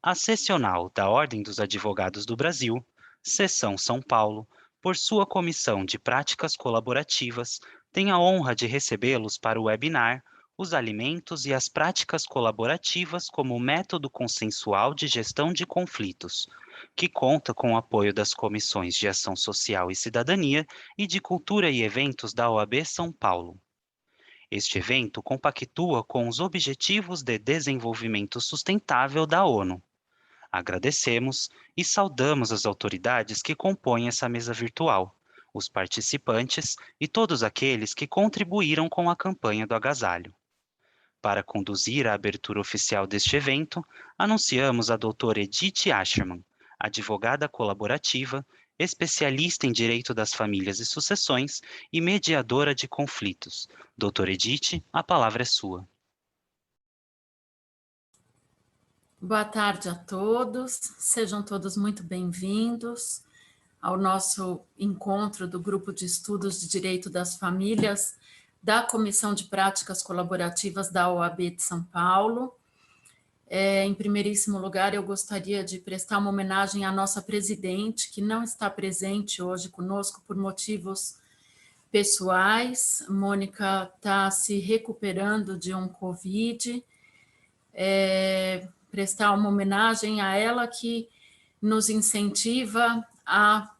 A Seccional da Ordem dos Advogados do Brasil, Seção São Paulo, por sua Comissão de Práticas Colaborativas, tem a honra de recebê-los para o webinar Os Alimentos e as Práticas Colaborativas como Método Consensual de Gestão de Conflitos, que conta com o apoio das Comissões de Ação Social e Cidadania e de Cultura e Eventos da OAB São Paulo. Este evento compactua com os Objetivos de Desenvolvimento Sustentável da ONU. Agradecemos e saudamos as autoridades que compõem essa mesa virtual, os participantes e todos aqueles que contribuíram com a campanha do agasalho. Para conduzir a abertura oficial deste evento, anunciamos a doutora Edith Ascherman, advogada colaborativa, especialista em direito das famílias e sucessões e mediadora de conflitos. Doutora Edith, a palavra é sua. Boa tarde a todos, sejam todos muito bem-vindos ao nosso encontro do Grupo de Estudos de Direito das Famílias da Comissão de Práticas Colaborativas da OAB de São Paulo. Em primeiríssimo lugar, eu gostaria de prestar uma homenagem à nossa presidente, que não está presente hoje conosco por motivos pessoais. Mônica está se recuperando de um Covid. Prestar uma homenagem a ela que nos incentiva a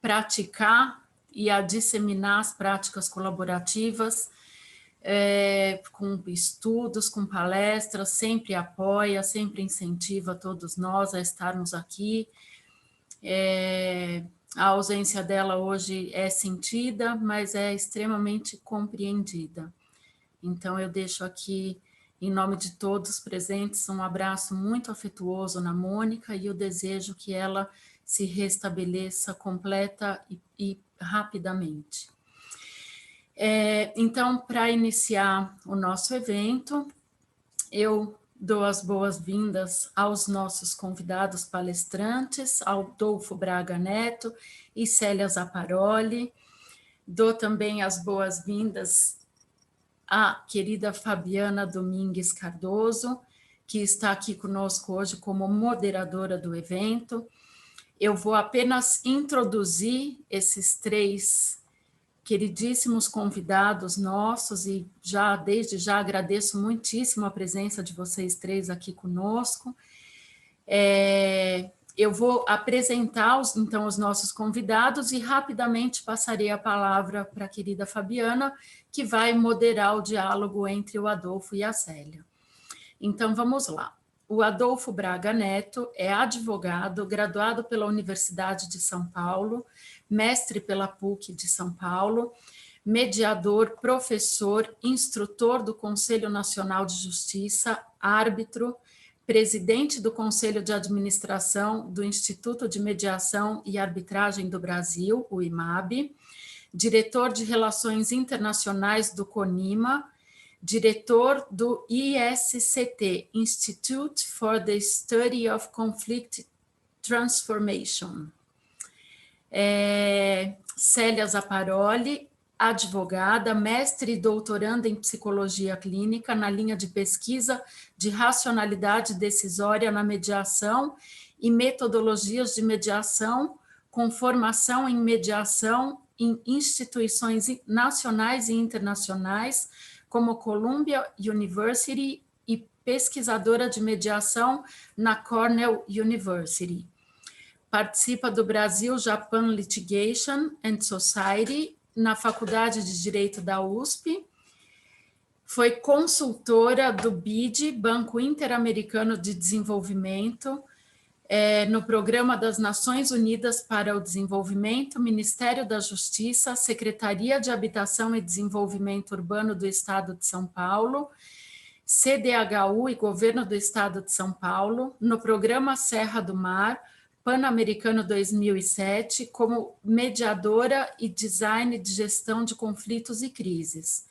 praticar e a disseminar as práticas colaborativas, com estudos, com palestras, sempre apoia, sempre incentiva todos nós a estarmos aqui. A ausência dela hoje é sentida, mas é extremamente compreendida. Então, eu deixo aqui, em nome de todos presentes, um abraço muito afetuoso na Mônica e eu desejo que ela se restabeleça completa e rapidamente. Então, para iniciar o nosso evento, eu dou as boas-vindas aos nossos convidados palestrantes, Adolfo Braga Neto e Célia Zaparoli. Dou também as boas-vindas a querida Fabiana Domingues Cardoso, que está aqui conosco hoje como moderadora do evento. Eu vou apenas introduzir esses três queridíssimos convidados nossos e desde já agradeço muitíssimo a presença de vocês três aqui conosco. Eu vou apresentar, então, os nossos convidados e rapidamente passarei a palavra para a querida Fabiana, que vai moderar o diálogo entre o Adolfo e a Célia. Então, vamos lá. O Adolfo Braga Neto é advogado, graduado pela Universidade de São Paulo, mestre pela PUC de São Paulo, mediador, professor, instrutor do Conselho Nacional de Justiça, árbitro, presidente do Conselho de Administração do Instituto de Mediação e Arbitragem do Brasil, o IMAB, diretor de Relações Internacionais do CONIMA, diretor do ISCT, Institute for the Study of Conflict Transformation. Célia Zaparoli, advogada, mestre e doutoranda em psicologia clínica na linha de pesquisa de racionalidade decisória na mediação e metodologias de mediação, com formação em mediação em instituições nacionais e internacionais, como Columbia University e pesquisadora de mediação na Cornell University. Participa do Brasil-Japan Litigation and Society na Faculdade de Direito da USP. Foi consultora do BID, Banco Interamericano de Desenvolvimento, no Programa das Nações Unidas para o Desenvolvimento, Ministério da Justiça, Secretaria de Habitação e Desenvolvimento Urbano do Estado de São Paulo, CDHU e Governo do Estado de São Paulo, no Programa Serra do Mar, Pan-Americano 2007, como mediadora e design de gestão de conflitos e crises.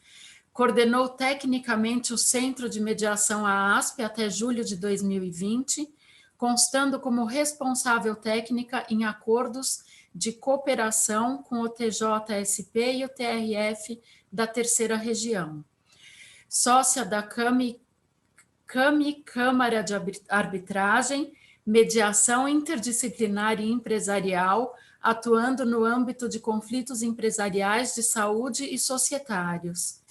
Coordenou tecnicamente o Centro de Mediação AASP até julho de 2020, constando como responsável técnica em acordos de cooperação com o TJSP e o TRF da Terceira Região. Sócia da CAMI Câmara de Arbitragem, mediação interdisciplinar e empresarial, atuando no âmbito de conflitos empresariais de saúde e societários.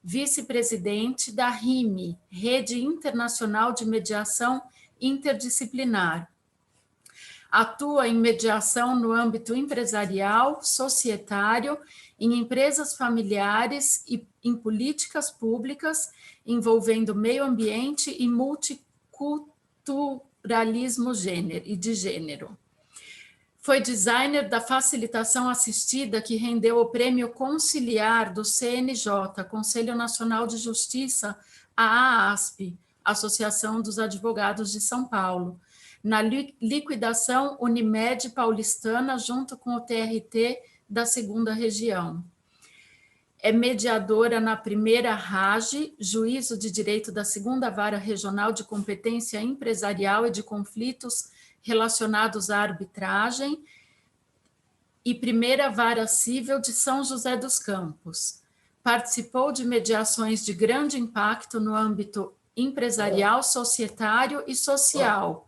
Vice-presidente da RIME, Rede Internacional de Mediação Interdisciplinar. Atua em mediação no âmbito empresarial, societário, em empresas familiares e em políticas públicas envolvendo meio ambiente e multiculturalismo e de gênero. Foi designer da facilitação assistida que rendeu o Prêmio Conciliar do CNJ, Conselho Nacional de Justiça, à AASP, Associação dos Advogados de São Paulo, na liquidação Unimed paulistana junto com o TRT da segunda região. É mediadora na primeira RAGE, Juízo de Direito da segunda Vara Regional de Competência Empresarial e de Conflitos relacionados à arbitragem, e primeira Vara Cível de São José dos Campos. Participou de mediações de grande impacto no âmbito empresarial, societário e social.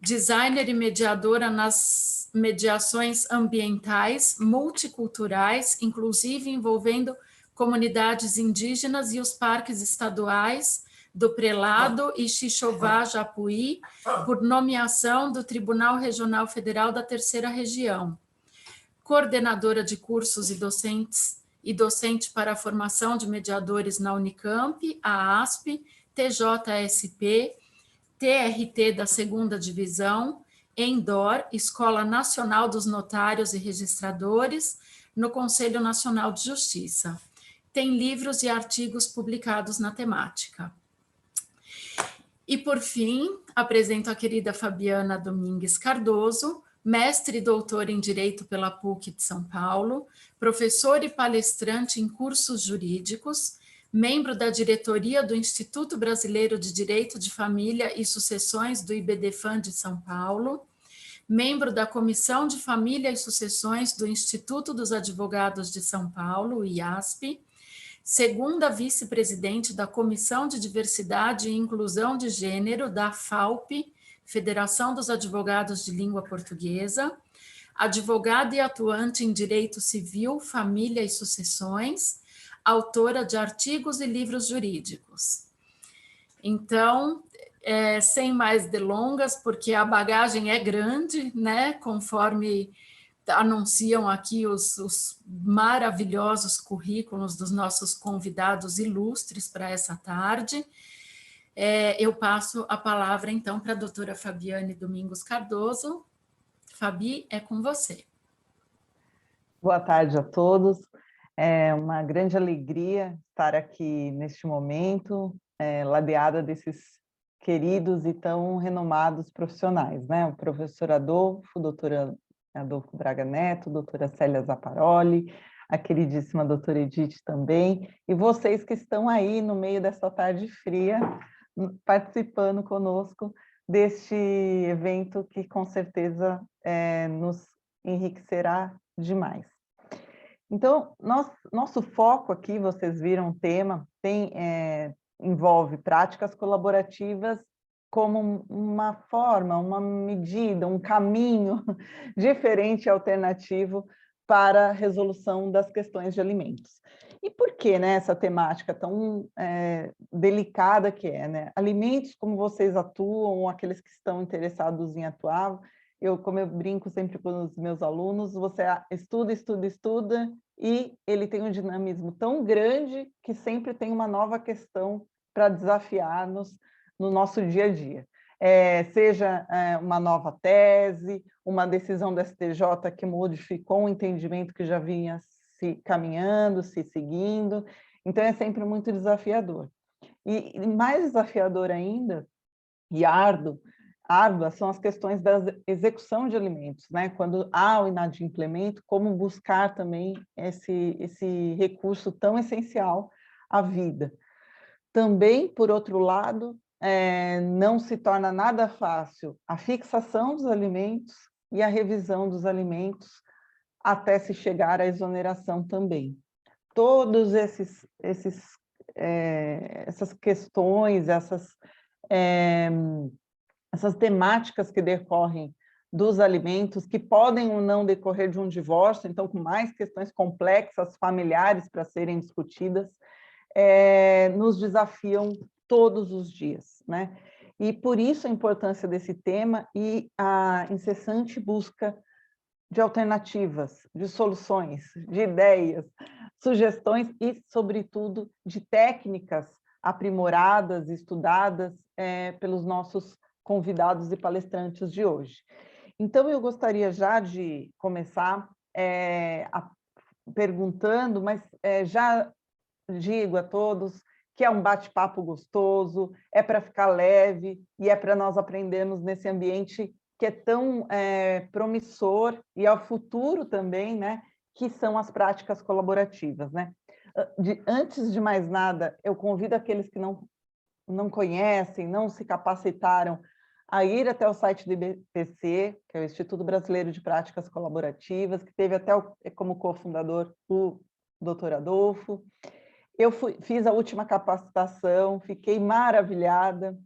Designer e mediadora nas mediações ambientais, multiculturais, inclusive envolvendo comunidades indígenas e os parques estaduais do Prelado e Xixová, Japuí, por nomeação do Tribunal Regional Federal da Terceira Região. Coordenadora de cursos e docente para a formação de mediadores na Unicamp, a ASP, TJSP, TRT da Segunda Divisão, ENDOR, Escola Nacional dos Notários e Registradores, no Conselho Nacional de Justiça. Tem livros e artigos publicados na temática. E, por fim, apresento a querida Fabiana Domingues Cardoso, mestre e doutora em Direito pela PUC de São Paulo, professor e palestrante em cursos jurídicos, membro da diretoria do Instituto Brasileiro de Direito de Família e Sucessões do IBDFAM de São Paulo, membro da Comissão de Família e Sucessões do Instituto dos Advogados de São Paulo, IASP, segunda vice-presidente da Comissão de Diversidade e Inclusão de Gênero da FAUP, Federação dos Advogados de Língua Portuguesa, advogada e atuante em Direito Civil, Família e Sucessões, autora de artigos e livros jurídicos. Então, sem mais delongas, porque a bagagem é grande, né, conforme anunciam aqui os maravilhosos currículos dos nossos convidados ilustres para essa tarde. Eu passo a palavra, então, para a doutora Fabiane Domingos Cardoso. Fabi, é com você. Boa tarde a todos. É uma grande alegria estar aqui neste momento, ladeada desses queridos e tão renomados profissionais, né? O professor Adolfo, doutora Adolfo Braga Neto, doutora Célia Zapparoli, a queridíssima doutora Edith também, e vocês que estão aí no meio dessa tarde fria, participando conosco deste evento que com certeza nos enriquecerá demais. Então, nosso foco aqui, vocês viram o tema, envolve práticas colaborativas como uma forma, uma medida, um caminho diferente e alternativo para a resolução das questões de alimentos. E por que, né, essa temática tão delicada que é, né? Alimentos, como vocês atuam, aqueles que estão interessados em atuar, como eu brinco sempre com os meus alunos, você estuda, estuda, estuda, e ele tem um dinamismo tão grande que sempre tem uma nova questão para desafiar-nos no nosso dia a dia. Seja uma nova tese, uma decisão do STJ que modificou um entendimento que já vinha se caminhando, se seguindo, então é sempre muito desafiador. E mais desafiador ainda, e árduas são as questões da execução de alimentos, né? Quando há o inadimplemento, como buscar também esse recurso tão essencial à vida. Também, por outro lado, não se torna nada fácil a fixação dos alimentos e a revisão dos alimentos até se chegar à exoneração também. Todas essas questões, essas temáticas que decorrem dos alimentos, que podem ou não decorrer de um divórcio, então com mais questões complexas, familiares para serem discutidas, nos desafiam todos os dias, né? E por isso a importância desse tema e a incessante busca de alternativas, de soluções, de ideias, sugestões e, sobretudo, de técnicas aprimoradas, estudadas pelos nossos convidados e palestrantes de hoje. Então, eu gostaria já de começar perguntando, mas já digo a todos que é um bate-papo gostoso, é para ficar leve e é para nós aprendermos nesse ambiente que é tão promissor e ao futuro também, né, que são as práticas colaborativas, né? Antes de mais nada, eu convido aqueles que não conhecem, não se capacitaram, a ir até o site do IBPC, que é o Instituto Brasileiro de Práticas Colaborativas, que teve até como cofundador o Dr. Adolfo. Eu fiz a última capacitação, fiquei maravilhada,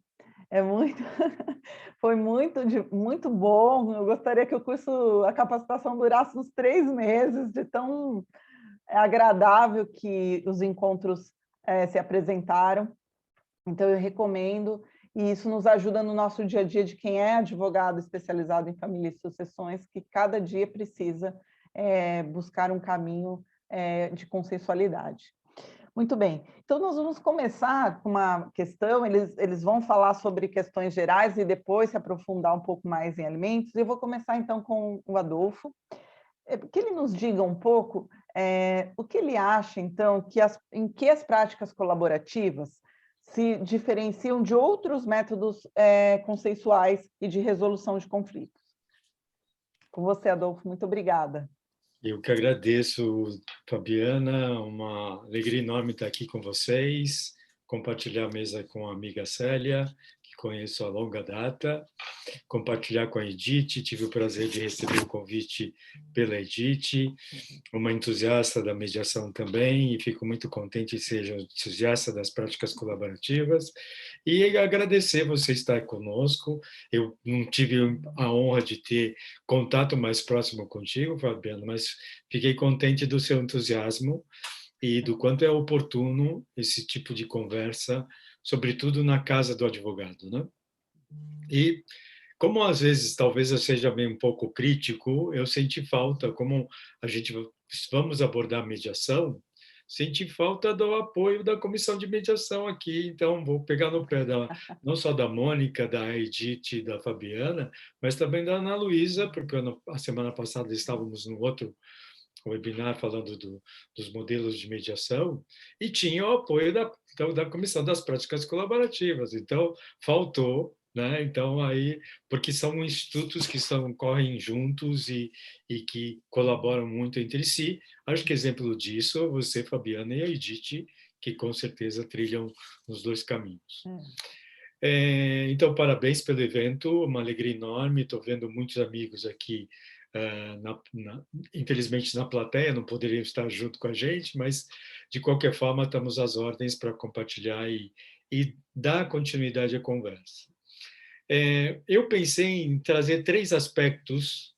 foi muito bom. Eu gostaria que a capacitação durasse uns 3 meses, de tão agradável que os encontros se apresentaram. Então, eu recomendo, e isso nos ajuda no nosso dia a dia de quem é advogado especializado em família e sucessões, que cada dia precisa buscar um caminho de consensualidade. Muito bem, então nós vamos começar com uma questão, eles vão falar sobre questões gerais e depois se aprofundar um pouco mais em alimentos. Eu vou começar então com o Adolfo, que ele nos diga um pouco o que ele acha, então, em que as práticas colaborativas se diferenciam de outros métodos consensuais e de resolução de conflitos. Com você, Adolfo, muito obrigada. Eu que agradeço, Fabiana, uma alegria enorme estar aqui com vocês, compartilhar a mesa com a amiga Célia, que conheço há longa data, compartilhar com a Edith, tive o prazer de receber o convite pela Edith, uma entusiasta da mediação também, e fico muito contente de ser entusiasta das práticas colaborativas, e agradecer você estar conosco. Eu não tive a honra de ter contato mais próximo contigo, Fabiano, mas fiquei contente do seu entusiasmo e do quanto é oportuno esse tipo de conversa, sobretudo na casa do advogado, né? E como às vezes talvez eu seja bem um pouco crítico, eu senti falta, como a gente vamos abordar mediação, senti falta do apoio da comissão de mediação aqui, então vou pegar no pé não só da Mônica, da Edith e da Fabiana, mas também da Ana Luísa, porque a semana passada estávamos no outro webinar falando dos modelos de mediação, e tinha o apoio da Comissão das Práticas Colaborativas, então faltou, né? Então aí, porque são institutos que correm juntos e que colaboram muito entre si. Acho que exemplo disso você, Fabiana, e a Edith, que com certeza trilham os dois caminhos. Então, parabéns pelo evento, uma alegria enorme, estou vendo muitos amigos aqui, infelizmente na plateia, não poderiam estar junto com a gente, mas de qualquer forma estamos às ordens para compartilhar e dar continuidade à conversa. Eu pensei em trazer 3 aspectos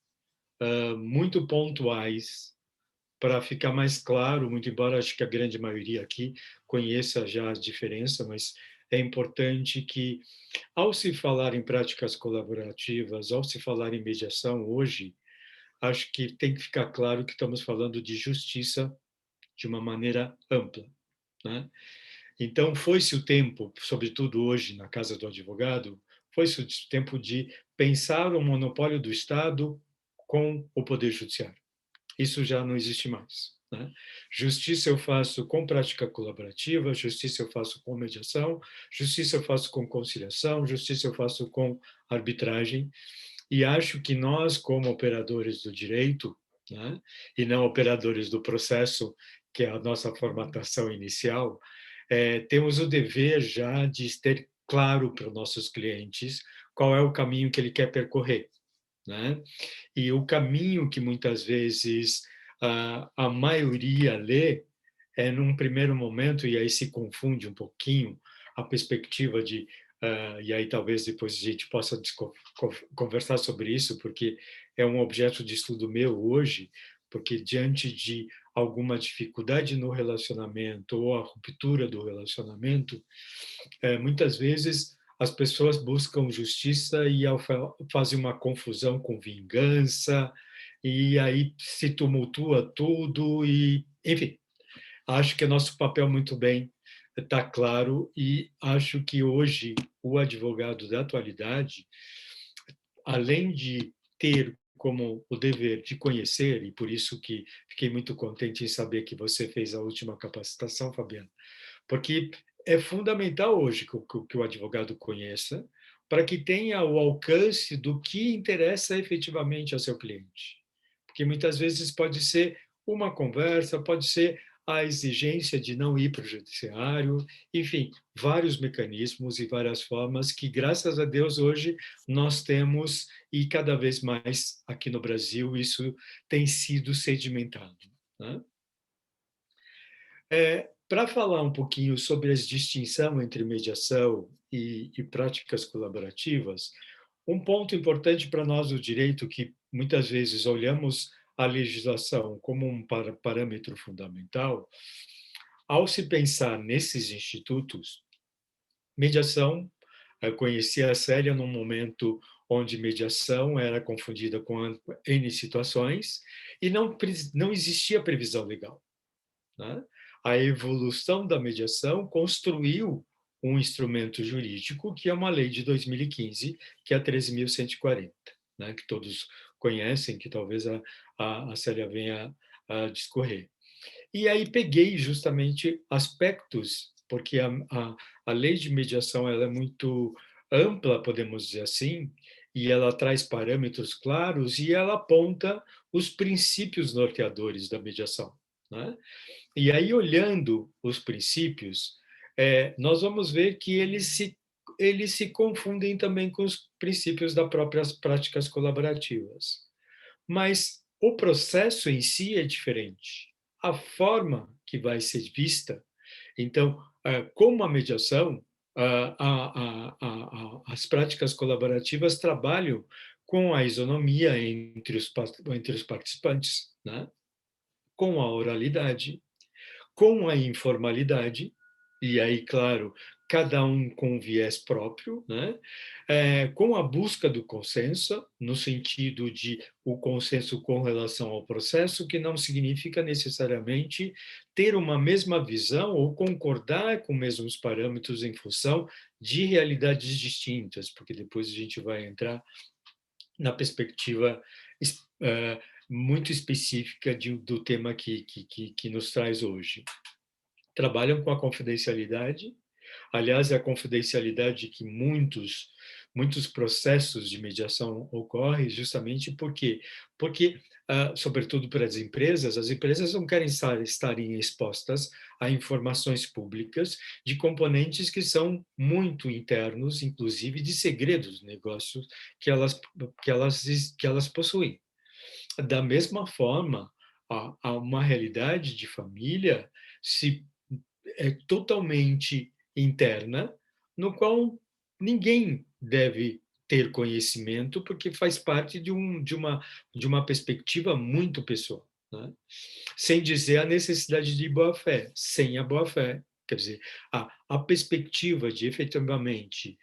muito pontuais para ficar mais claro, muito embora acho que a grande maioria aqui conheça já a diferença, mas é importante que, ao se falar em práticas colaborativas, ao se falar em mediação hoje, acho que tem que ficar claro que estamos falando de justiça de uma maneira ampla, né? Então, foi-se o tempo, sobretudo hoje na Casa do Advogado, foi-se o tempo de pensar o monopólio do Estado com o Poder Judiciário. Isso já não existe mais, né? Justiça eu faço com prática colaborativa, justiça eu faço com mediação, justiça eu faço com conciliação, justiça eu faço com arbitragem, e acho que nós, como operadores do direito, né, e não operadores do processo, que é a nossa formatação inicial, temos o dever já de ter claro para os nossos clientes qual é o caminho que ele quer percorrer, né? E o caminho que muitas vezes a maioria lê num primeiro momento, e aí se confunde um pouquinho a perspectiva de e aí talvez depois a gente possa conversar sobre isso, porque é um objeto de estudo meu hoje, porque diante de alguma dificuldade no relacionamento ou a ruptura do relacionamento, muitas vezes as pessoas buscam justiça e fazem uma confusão com vingança, e aí se tumultua tudo, e, enfim, acho que é nosso papel muito bem está claro, e acho que hoje o advogado da atualidade, além de ter como o dever de conhecer, e por isso que fiquei muito contente em saber que você fez a última capacitação, Fabiana, porque é fundamental hoje que o advogado conheça, para que tenha o alcance do que interessa efetivamente ao seu cliente. Porque muitas vezes pode ser uma conversa, pode ser a exigência de não ir para o judiciário, enfim, vários mecanismos e várias formas que, graças a Deus, hoje nós temos, e cada vez mais aqui no Brasil isso tem sido sedimentado, né? Para falar um pouquinho sobre a distinção entre mediação e práticas colaborativas, um ponto importante para nós do direito, que muitas vezes olhamos a legislação como um parâmetro fundamental, ao se pensar nesses institutos, mediação, eu conheci a Célia num momento onde mediação era confundida com N situações e não existia previsão legal, né? A evolução da mediação construiu um instrumento jurídico, que é uma lei de 2015, que é a 13.140, né? Que todos conhecem, que talvez a Célia venha a discorrer. E aí peguei justamente aspectos, porque a lei de mediação ela é muito ampla, podemos dizer assim, e ela traz parâmetros claros e ela aponta os princípios norteadores da mediação, né? E aí, olhando os princípios, nós vamos ver que eles se confundem também com os princípios das próprias práticas colaborativas. Mas o processo em si é diferente. A forma que vai ser vista, então, como a mediação, as práticas colaborativas trabalham com a isonomia entre os participantes, né? Com a oralidade, com a informalidade, e aí, claro, cada um com um viés próprio, né? Com a busca do consenso, no sentido de o consenso com relação ao processo, que não significa necessariamente ter uma mesma visão ou concordar com os mesmos parâmetros em função de realidades distintas, porque depois a gente vai entrar na perspectiva muito específica do tema que nos traz hoje. Trabalham com a confidencialidade. Aliás, é a confidencialidade que muitos processos de mediação ocorrem justamente porque sobretudo para as empresas não querem estarem expostas a informações públicas de componentes que são muito internos, inclusive de segredos de negócios que elas possuem. Da mesma forma, há uma realidade de família é totalmente interna, no qual ninguém deve ter conhecimento, porque faz parte de uma perspectiva muito pessoal, né? Sem dizer a necessidade de boa-fé. Sem a boa-fé, quer dizer, a perspectiva de efetivamente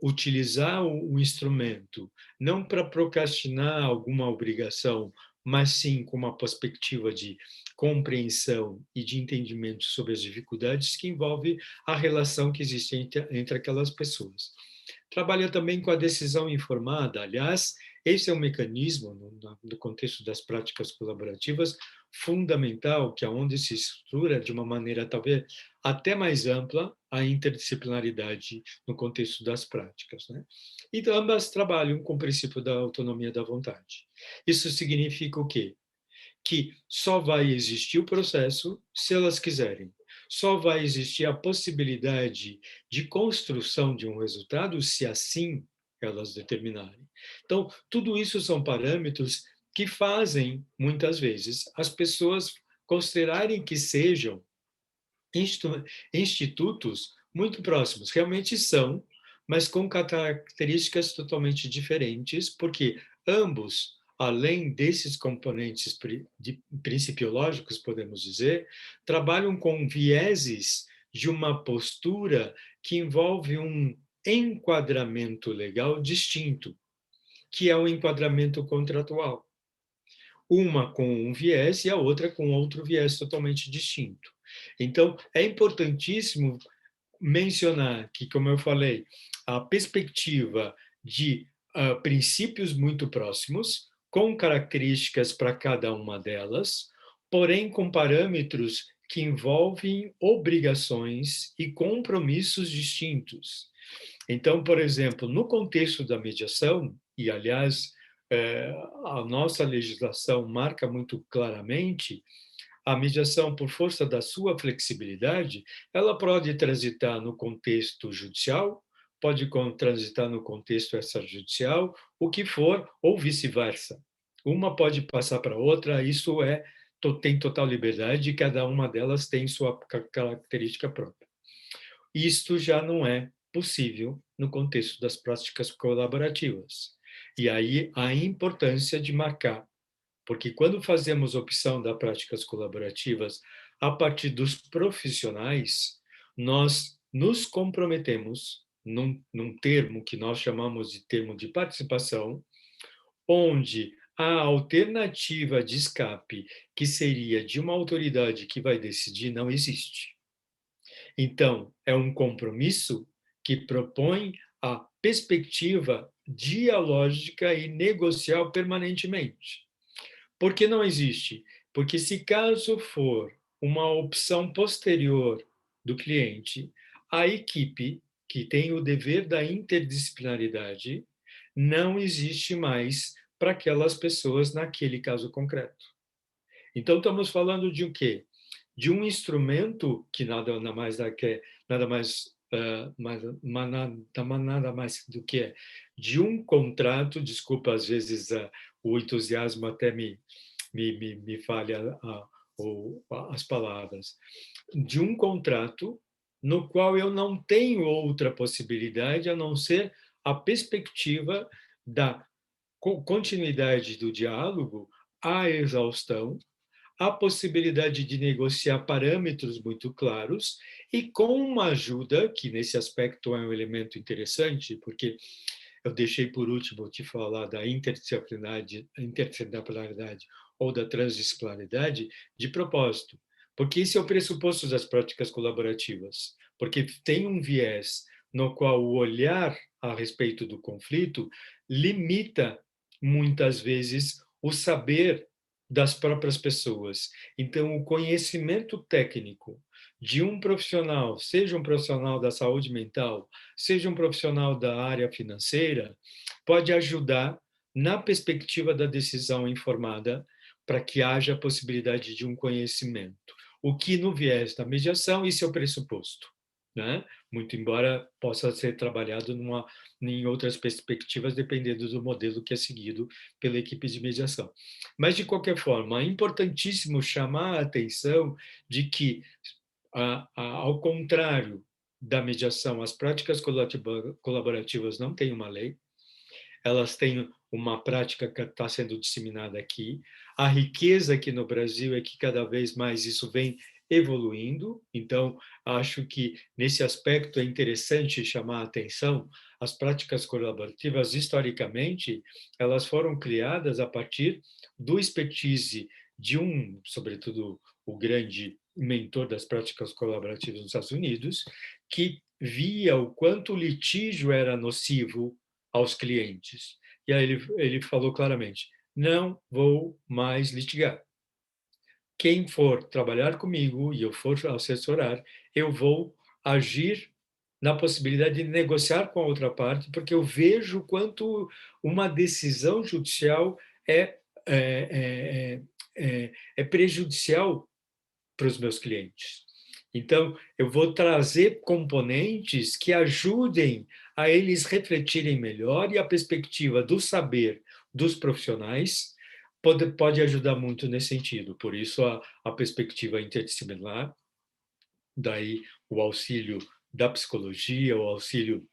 utilizar o instrumento não para procrastinar alguma obrigação, mas sim com uma perspectiva de compreensão e de entendimento sobre as dificuldades que envolve a relação que existe entre aquelas pessoas. Trabalha também com a decisão informada. Aliás, esse é um mecanismo, no contexto das práticas colaborativas, fundamental, que é onde se estrutura de uma maneira talvez até mais ampla a interdisciplinaridade no contexto das práticas, né? Então, ambas trabalham com o princípio da autonomia da vontade. Isso significa o quê? Que só vai existir o processo se elas quiserem. Só vai existir a possibilidade de construção de um resultado se assim elas determinarem. Então, tudo isso são parâmetros que fazem, muitas vezes, as pessoas considerarem que sejam institutos muito próximos. Realmente são, mas com características totalmente diferentes, porque ambos, além desses componentes principiológicos, podemos dizer, trabalham com vieses de uma postura que envolve um enquadramento legal distinto, que é o enquadramento contratual. Uma com um viés e a outra com outro viés totalmente distinto. Então, é importantíssimo mencionar que, como eu falei, a perspectiva de princípios muito próximos, com características para cada uma delas, porém com parâmetros que envolvem obrigações e compromissos distintos. Então, por exemplo, no contexto da mediação, e aliás, a nossa legislação marca muito claramente, a mediação, por força da sua flexibilidade, ela pode transitar no contexto judicial, pode transitar no contexto extrajudicial, o que for, ou vice-versa. Uma pode passar para outra, isso tem total liberdade e cada uma delas tem sua característica própria. Isto já não é possível no contexto das práticas colaborativas. E aí a importância de marcar, porque quando fazemos opção das práticas colaborativas a partir dos profissionais, nós nos comprometemos num termo que nós chamamos de termo de participação, onde a alternativa de escape, que seria de uma autoridade que vai decidir, não existe. Então, é um compromisso que propõe a perspectiva dialógica e negocial permanentemente. Por que não existe? Porque se caso for uma opção posterior do cliente, a equipe, que tem o dever da interdisciplinaridade, não existe mais para aquelas pessoas naquele caso concreto. Então, estamos falando de o quê? De um instrumento que nada mais do que de um contrato, desculpa, às vezes o entusiasmo até me falha as palavras, de um contrato no qual eu não tenho outra possibilidade a não ser a perspectiva da continuidade do diálogo à exaustão, a possibilidade de negociar parâmetros muito claros e com uma ajuda, que nesse aspecto é um elemento interessante, porque eu deixei por último te falar da interdisciplinaridade ou da transdisciplinaridade de propósito, porque esse é o pressuposto das práticas colaborativas, porque tem um viés no qual o olhar a respeito do conflito limita, muitas vezes, o saber das próprias pessoas. Então, o conhecimento técnico de um profissional, seja um profissional da saúde mental, seja um profissional da área financeira, pode ajudar na perspectiva da decisão informada para que haja a possibilidade de um conhecimento. O que, no viés da mediação, isso é o pressuposto, né? Muito embora possa ser trabalhado em outras perspectivas, dependendo do modelo que é seguido pela equipe de mediação. Mas, de qualquer forma, é importantíssimo chamar a atenção de que, ao contrário da mediação, as práticas colaborativas não têm uma lei, elas têm uma prática que está sendo disseminada aqui. A riqueza aqui no Brasil é que cada vez mais isso vem evoluindo, então acho que nesse aspecto é interessante chamar a atenção. As práticas colaborativas, historicamente, elas foram criadas a partir do expertise de sobretudo, o grande mentor das práticas colaborativas nos Estados Unidos, que via o quanto o litígio era nocivo aos clientes. E aí ele falou claramente, não vou mais litigar. Quem for trabalhar comigo e eu for assessorar, eu vou agir na possibilidade de negociar com a outra parte, porque eu vejo quanto uma decisão judicial é, é, é prejudicial para os meus clientes. Então, eu vou trazer componentes que ajudem a eles refletirem melhor e a perspectiva do saber dos profissionais pode ajudar muito nesse sentido. Por isso, a perspectiva interdisciplinar, daí o auxílio da psicologia, o auxílio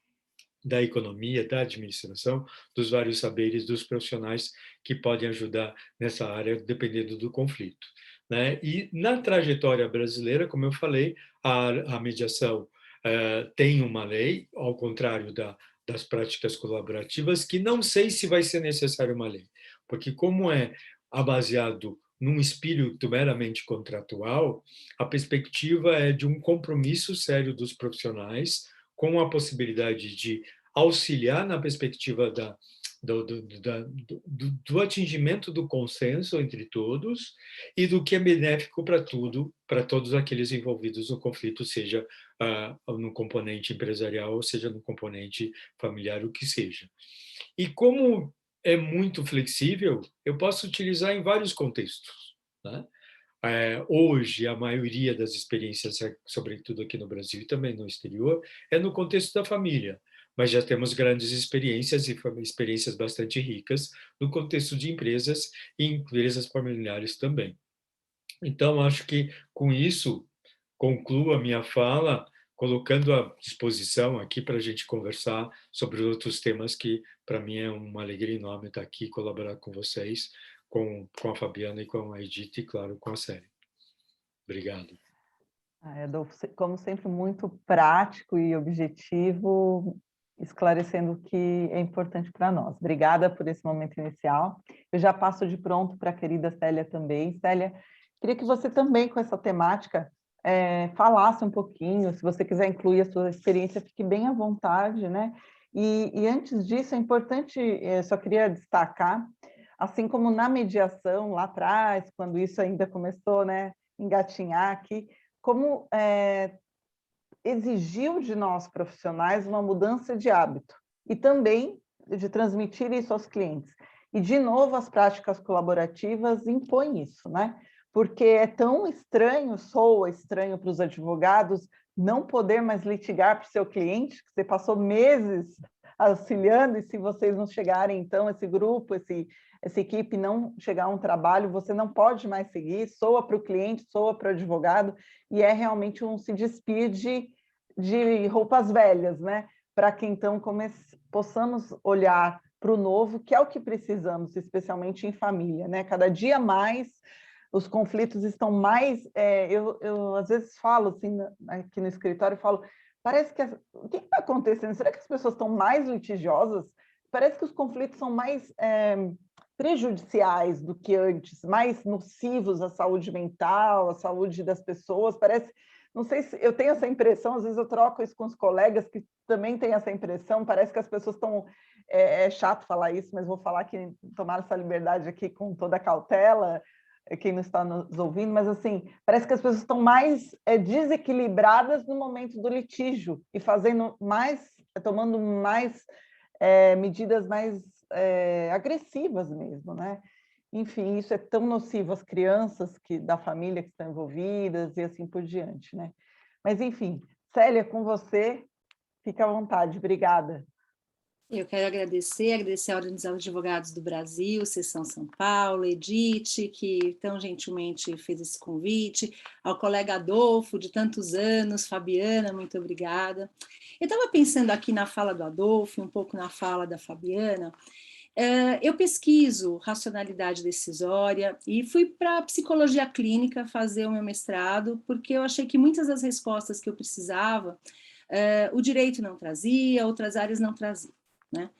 da economia, da administração, dos vários saberes dos profissionais que podem ajudar nessa área, dependendo do conflito, né? E na trajetória brasileira, como eu falei, a mediação tem uma lei, ao contrário das práticas colaborativas, que não sei se vai ser necessário uma lei, porque como é baseado num espírito meramente contratual, a perspectiva é de um compromisso sério dos profissionais com a possibilidade de auxiliar na perspectiva do atingimento do consenso entre todos e do que é benéfico para todos aqueles envolvidos no conflito, seja no componente empresarial, ou seja no componente familiar, o que seja. E como é muito flexível, eu posso utilizar em vários contextos, né? Hoje, a maioria das experiências, sobretudo aqui no Brasil e também no exterior, é no contexto da família, mas já temos grandes experiências e experiências bastante ricas no contexto de empresas e empresas familiares também. Então, acho que com isso concluo a minha fala, colocando à disposição aqui para a gente conversar sobre outros temas que, para mim, é uma alegria enorme estar aqui e colaborar com vocês, com a Fabiana e com a Edith, e, claro, com a Célia. Obrigado. Adolfo, como sempre, muito prático e objetivo, esclarecendo o que é importante para nós. Obrigada por esse momento inicial. Eu já passo de pronto para a querida Célia também. Célia, queria que você também, com essa temática, falasse um pouquinho, se você quiser incluir a sua experiência, fique bem à vontade, né? E antes disso, é importante, só queria destacar, assim como na mediação, lá atrás, quando isso ainda começou, né, engatinhar aqui, como exigiu de nós profissionais uma mudança de hábito e também de transmitir isso aos clientes. E, de novo, as práticas colaborativas impõem isso, né? Porque é tão estranho, soa estranho para os advogados não poder mais litigar para o seu cliente, que você passou meses auxiliando, e se vocês não chegarem, então, esse grupo, essa equipe não chegar a um trabalho, você não pode mais seguir, soa para o cliente, soa para o advogado, e é realmente um se despir de roupas velhas, né? Para que, então, possamos olhar para o novo, que é o que precisamos, especialmente em família, né? Cada dia mais os conflitos estão mais... eu às vezes falo, assim, aqui no escritório, falo, parece que... O que está acontecendo? Será que as pessoas estão mais litigiosas? Parece que os conflitos são mais prejudiciais do que antes, mais nocivos à saúde mental, à saúde das pessoas. Parece... Não sei se eu tenho essa impressão, às vezes eu troco isso com os colegas que também têm essa impressão, parece que as pessoas estão... É chato falar isso, mas vou falar que tomaram essa liberdade aqui com toda a cautela, quem não está nos ouvindo, mas assim, parece que as pessoas estão mais desequilibradas no momento do litígio e tomando mais medidas mais agressivas mesmo, né? Enfim, isso é tão nocivo às crianças da família que estão envolvidas e assim por diante, né? Mas, enfim, Célia, com você, fica à vontade. Obrigada. Eu quero agradecer a Ordem dos Advogados do Brasil, Seção São Paulo, Edith, que tão gentilmente fez esse convite, ao colega Adolfo, de tantos anos, Fabiana, muito obrigada. Eu estava pensando aqui na fala do Adolfo, um pouco na fala da Fabiana. Eu pesquiso racionalidade decisória e fui para a psicologia clínica fazer o meu mestrado, porque eu achei que muitas das respostas que eu precisava, o direito não trazia, outras áreas não traziam, né?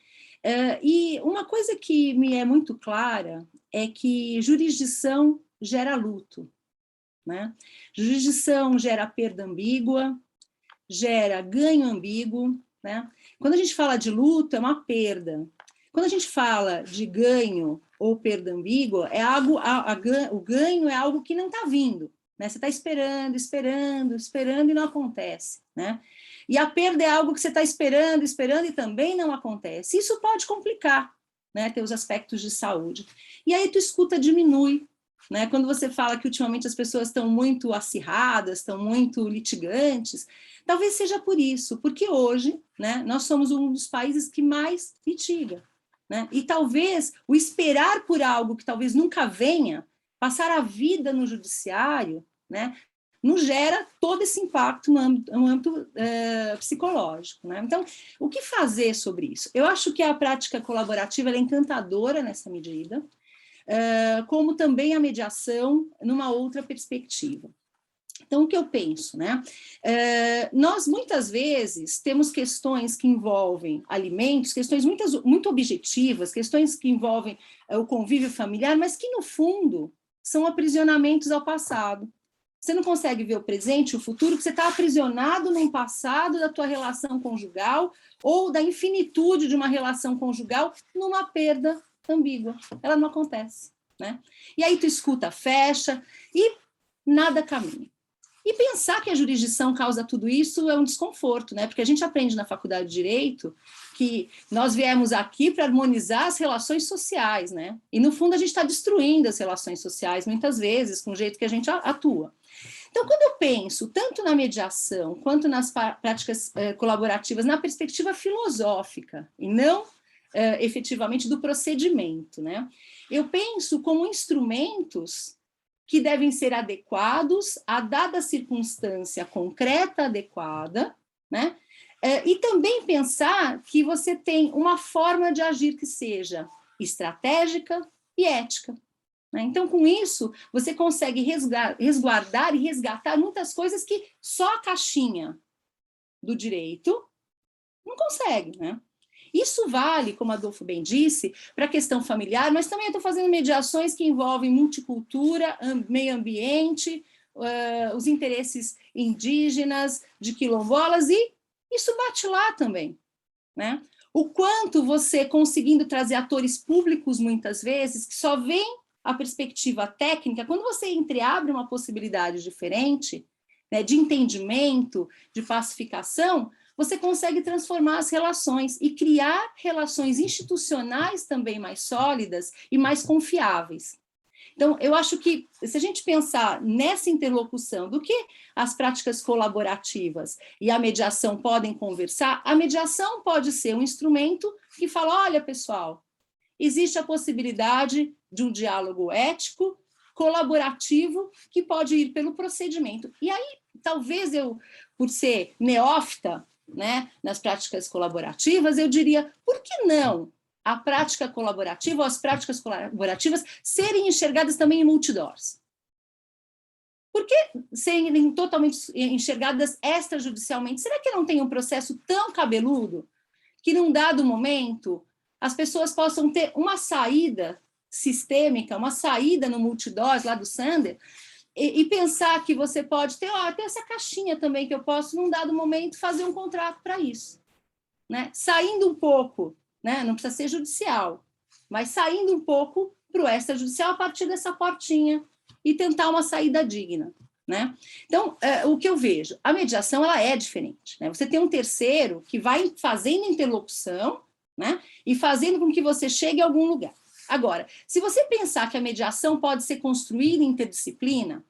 E uma coisa que me é muito clara é que jurisdição gera luto, né? Jurisdição gera perda ambígua, gera ganho ambíguo, né? Quando a gente fala de luto, é uma perda. Quando a gente fala de ganho ou perda ambígua, é algo, o ganho é algo que não está vindo, né? Você está esperando, esperando, esperando e não acontece, né? E a perda é algo que você está esperando, esperando e também não acontece. Isso pode complicar, né? Ter os aspectos de saúde. E aí tua escuta diminui, né? Quando você fala que ultimamente as pessoas estão muito acirradas, estão muito litigantes, talvez seja por isso, porque hoje, né, nós somos um dos países que mais litiga, né? E talvez o esperar por algo que talvez nunca venha, passar a vida no judiciário, né, não gera todo esse impacto no âmbito psicológico, né? Então, o que fazer sobre isso? Eu acho que a prática colaborativa ela é encantadora nessa medida, como também a mediação numa outra perspectiva. Então, o que eu penso, né? Nós, muitas vezes, temos questões que envolvem alimentos, questões muito objetivas, questões que envolvem o convívio familiar, mas que, no fundo, são aprisionamentos ao passado. Você não consegue ver o presente, o futuro, porque você está aprisionado num passado da tua relação conjugal ou da infinitude de uma relação conjugal numa perda ambígua. Ela não acontece, né? E aí tu escuta, fecha e nada caminha. E pensar que a jurisdição causa tudo isso é um desconforto, né? Porque a gente aprende na faculdade de Direito que nós viemos aqui para harmonizar as relações sociais, né? E, no fundo, a gente está destruindo as relações sociais, muitas vezes, com o jeito que a gente atua. Então, quando eu penso tanto na mediação quanto nas práticas colaborativas, na perspectiva filosófica, e não efetivamente do procedimento, né? Eu penso como instrumentos que devem ser adequados à dada circunstância concreta adequada, né? E também pensar que você tem uma forma de agir que seja estratégica e ética, né? Então, com isso, você consegue resguardar e resgatar muitas coisas que só a caixinha do direito não consegue, né? Isso vale, como a Adolfo bem disse, para a questão familiar, mas também eu estou fazendo mediações que envolvem multicultura, meio ambiente, os interesses indígenas, de quilombolas, e isso bate lá também, né? O quanto você, conseguindo trazer atores públicos, muitas vezes, que só veem a perspectiva técnica, quando você entreabre uma possibilidade diferente, né, de entendimento, de pacificação, você consegue transformar as relações e criar relações institucionais também mais sólidas e mais confiáveis. Então, eu acho que, se a gente pensar nessa interlocução do que as práticas colaborativas e a mediação podem conversar, a mediação pode ser um instrumento que fala, olha, pessoal, existe a possibilidade de um diálogo ético, colaborativo, que pode ir pelo procedimento. E aí, talvez eu, por ser neófita, né, nas práticas colaborativas, eu diria, por que não a prática colaborativa ou as práticas colaborativas serem enxergadas também em multidores? Por que serem totalmente enxergadas extrajudicialmente? Será que não tem um processo tão cabeludo que, num dado momento, as pessoas possam ter uma saída sistêmica, uma saída no multidores lá do Sander, e pensar que você pode ter, tem essa caixinha também que eu posso, num dado momento, fazer um contrato para isso, né? Saindo um pouco, né? Não precisa ser judicial, mas saindo um pouco para o extrajudicial a partir dessa portinha e tentar uma saída digna, né? Então, o que eu vejo, a mediação ela é diferente, né? Você tem um terceiro que vai fazendo interlocução, né? E fazendo com que você chegue a algum lugar. Agora, se você pensar que a mediação pode ser construída em interdisciplina,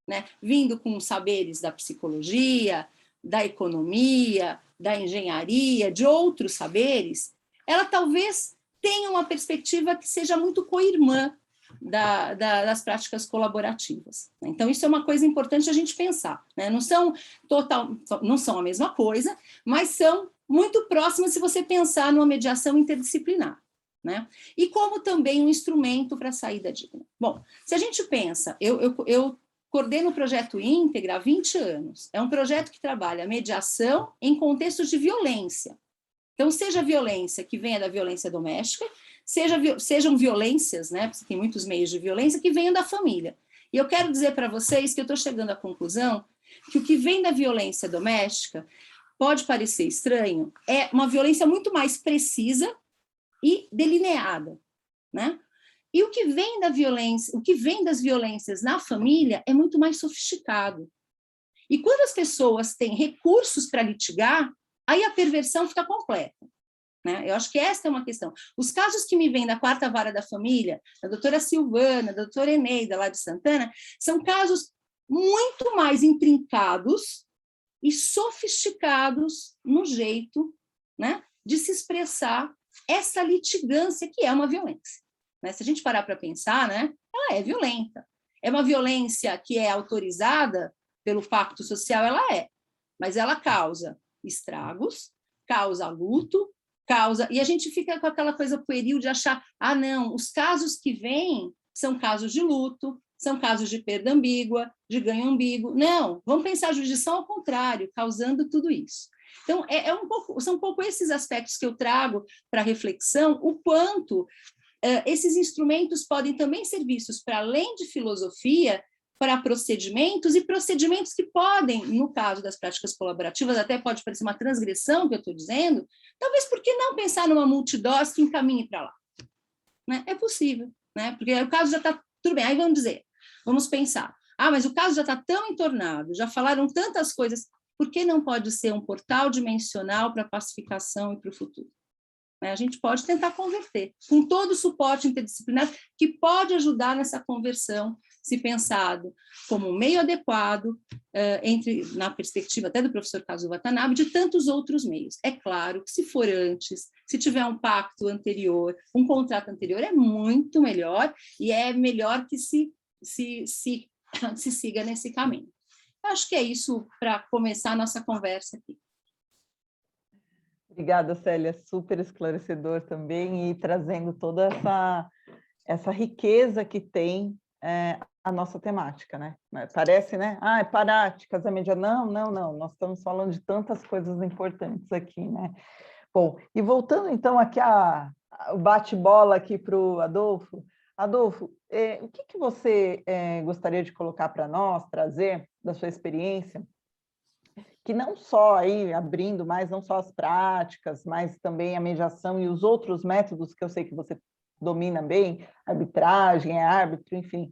né, vindo com saberes da psicologia, da economia, da engenharia, de outros saberes, ela talvez tenha uma perspectiva que seja muito co-irmã das práticas colaborativas. Então, isso é uma coisa importante a gente pensar, né? Não são a mesma coisa, mas são muito próximas se você pensar numa mediação interdisciplinar, né? E como também um instrumento para a saída digna. Bom, se a gente pensa, eu coordeno o projeto Íntegra há 20 anos. É um projeto que trabalha mediação em contextos de violência. Então, seja violência que venha da violência doméstica, sejam violências, né? Porque tem muitos meios de violência que venham da família. E eu quero dizer para vocês que eu estou chegando à conclusão que o que vem da violência doméstica pode parecer estranho, é uma violência muito mais precisa e delineada, né? E o que vem da violência, o que vem das violências na família é muito mais sofisticado. E quando as pessoas têm recursos para litigar, aí a perversão fica completa, né? Eu acho que essa é uma questão. Os casos que me vêm da 4ª Vara da Família, da doutora Silvana, da doutora Eneida, lá de Santana, são casos muito mais intrincados e sofisticados no jeito, né, de se expressar essa litigância que é uma violência, né? Se a gente parar para pensar, né, ela é violenta. É uma violência que é autorizada pelo pacto social, ela é, mas ela causa estragos, causa luto, e a gente fica com aquela coisa pueril de achar, não, os casos que vêm são casos de luto, são casos de perda ambígua, de ganho ambíguo. Não, vamos pensar a jurisdição ao contrário, causando tudo isso. Então, são um pouco esses aspectos que eu trago para reflexão, o quanto esses instrumentos podem também ser vistos para além de filosofia, para procedimentos, e procedimentos que podem, no caso das práticas colaborativas, até pode parecer uma transgressão que eu estou dizendo, talvez por que não pensar numa multidose que encaminhe para lá? Né? É possível, né? Porque o caso já está tudo bem, aí vamos pensar, mas o caso já está tão entornado, já falaram tantas coisas, por que não pode ser um portal dimensional para a pacificação e para o futuro? A gente pode tentar converter, com todo o suporte interdisciplinar que pode ajudar nessa conversão, se pensado como um meio adequado, na perspectiva até do professor Kazuo Watanabe, de tantos outros meios. É claro que se for antes, se tiver um pacto anterior, um contrato anterior, é muito melhor, e é melhor que se siga nesse caminho. Acho que é isso para começar a nossa conversa aqui. Obrigada, Célia, super esclarecedor também, e trazendo toda essa riqueza que tem a nossa temática, né? Parece, né? É Paraty, casamento. Não, nós estamos falando de tantas coisas importantes aqui, né? Bom, e voltando então aqui o bate-bola aqui para o Adolfo. Adolfo, o que você gostaria de colocar para nós, trazer da sua experiência, que não só aí abrindo mais, não só as práticas, mas também a mediação e os outros métodos que eu sei que você domina bem, arbitragem, árbitro, enfim,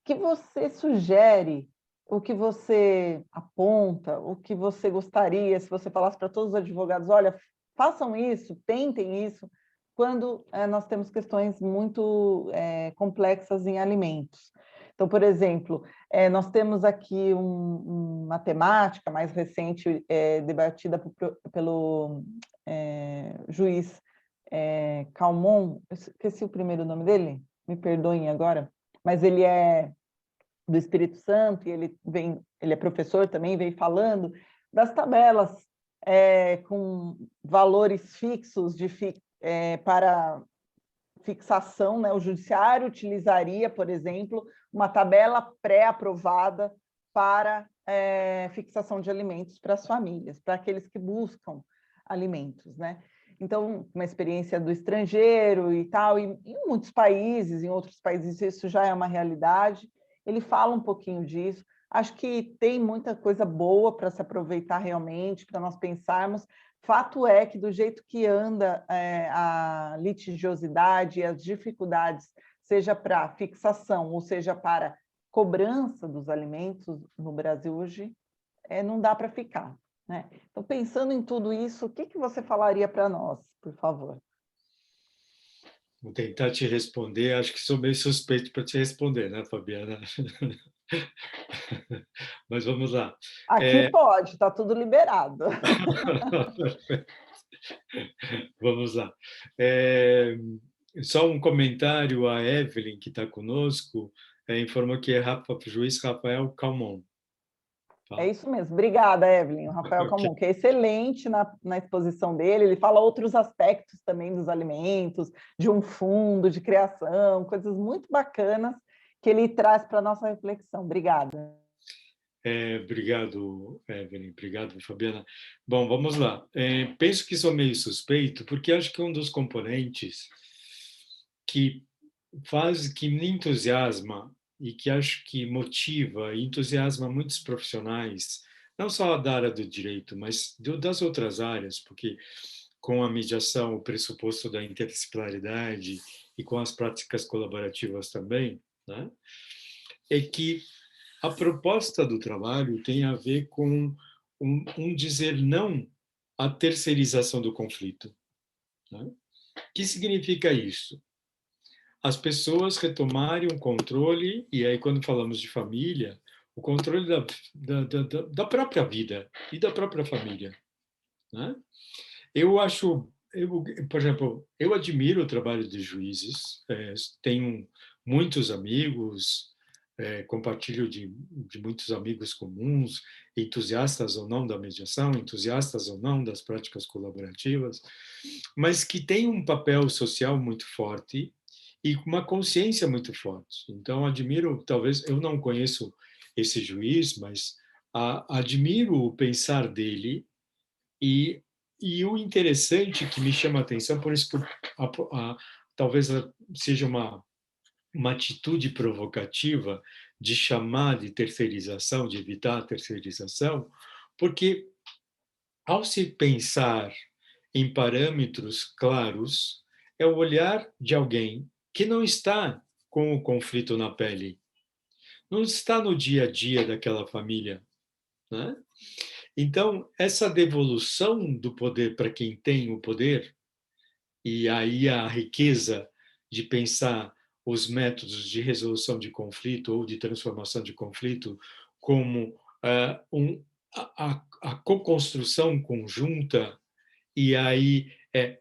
que você sugere, o que você aponta, o que você gostaria, se você falasse para todos os advogados, olha, façam isso, tentem isso, quando nós temos questões muito complexas em alimentos. Então, por exemplo, nós temos aqui uma temática mais recente, debatida pelo juiz Calmon, esqueci o primeiro nome dele, me perdoem agora, mas ele é do Espírito Santo, e ele é professor também, veio falando das tabelas com valores fixos para fixação, né? O judiciário utilizaria, por exemplo, uma tabela pré-aprovada para fixação de alimentos para as famílias, para aqueles que buscam alimentos, né? Então, uma experiência do estrangeiro e tal, e em muitos países, em outros países, isso já é uma realidade. Ele fala um pouquinho disso. Acho que tem muita coisa boa para se aproveitar realmente, para nós pensarmos. Fato é que, do jeito que anda a litigiosidade e as dificuldades, seja para fixação ou seja para cobrança dos alimentos no Brasil hoje, não dá para ficar, né? Então, pensando em tudo isso, o que você falaria para nós, por favor? Vou tentar te responder. Acho que sou meio suspeito para te responder, né, Fabiana? Mas vamos lá. Aqui pode, está tudo liberado. Vamos lá. Só um comentário, a Evelyn, que está conosco, informou que é juiz Rafael Calmon. É isso mesmo. Obrigada, Evelyn. O Rafael Calmon, que é excelente na exposição dele. Ele fala outros aspectos também dos alimentos, de um fundo de criação, coisas muito bacanas que ele traz para a nossa reflexão. Obrigada. Obrigado, Evelyn. Obrigado, Fabiana. Bom, vamos lá. Penso que sou meio suspeito, porque acho que um dos componentes que me entusiasma e que acho que motiva e entusiasma muitos profissionais, não só da área do direito, mas das outras áreas, porque com a mediação, o pressuposto da interdisciplinaridade e com as práticas colaborativas também, né, é que a proposta do trabalho tem a ver com um dizer não à terceirização do conflito. Né? O que significa isso? As pessoas retomarem o controle, e aí quando falamos de família, o controle da própria vida e da própria família. Né? Por exemplo, eu admiro o trabalho de juízes, tenho muitos amigos, compartilho de muitos amigos comuns, entusiastas ou não da mediação, entusiastas ou não das práticas colaborativas, mas que tem um papel social muito forte e uma consciência muito forte. Então, admiro, talvez, eu não conheço esse juiz, mas admiro o pensar dele e o interessante que me chama a atenção, por isso que talvez seja uma atitude provocativa de chamar de terceirização, de evitar a terceirização, porque ao se pensar em parâmetros claros, é o olhar de alguém que não está com o conflito na pele, não está no dia a dia daquela família, né? Então, essa devolução do poder para quem tem o poder, e aí a riqueza de pensar os métodos de resolução de conflito ou de transformação de conflito como a co-construção conjunta, e aí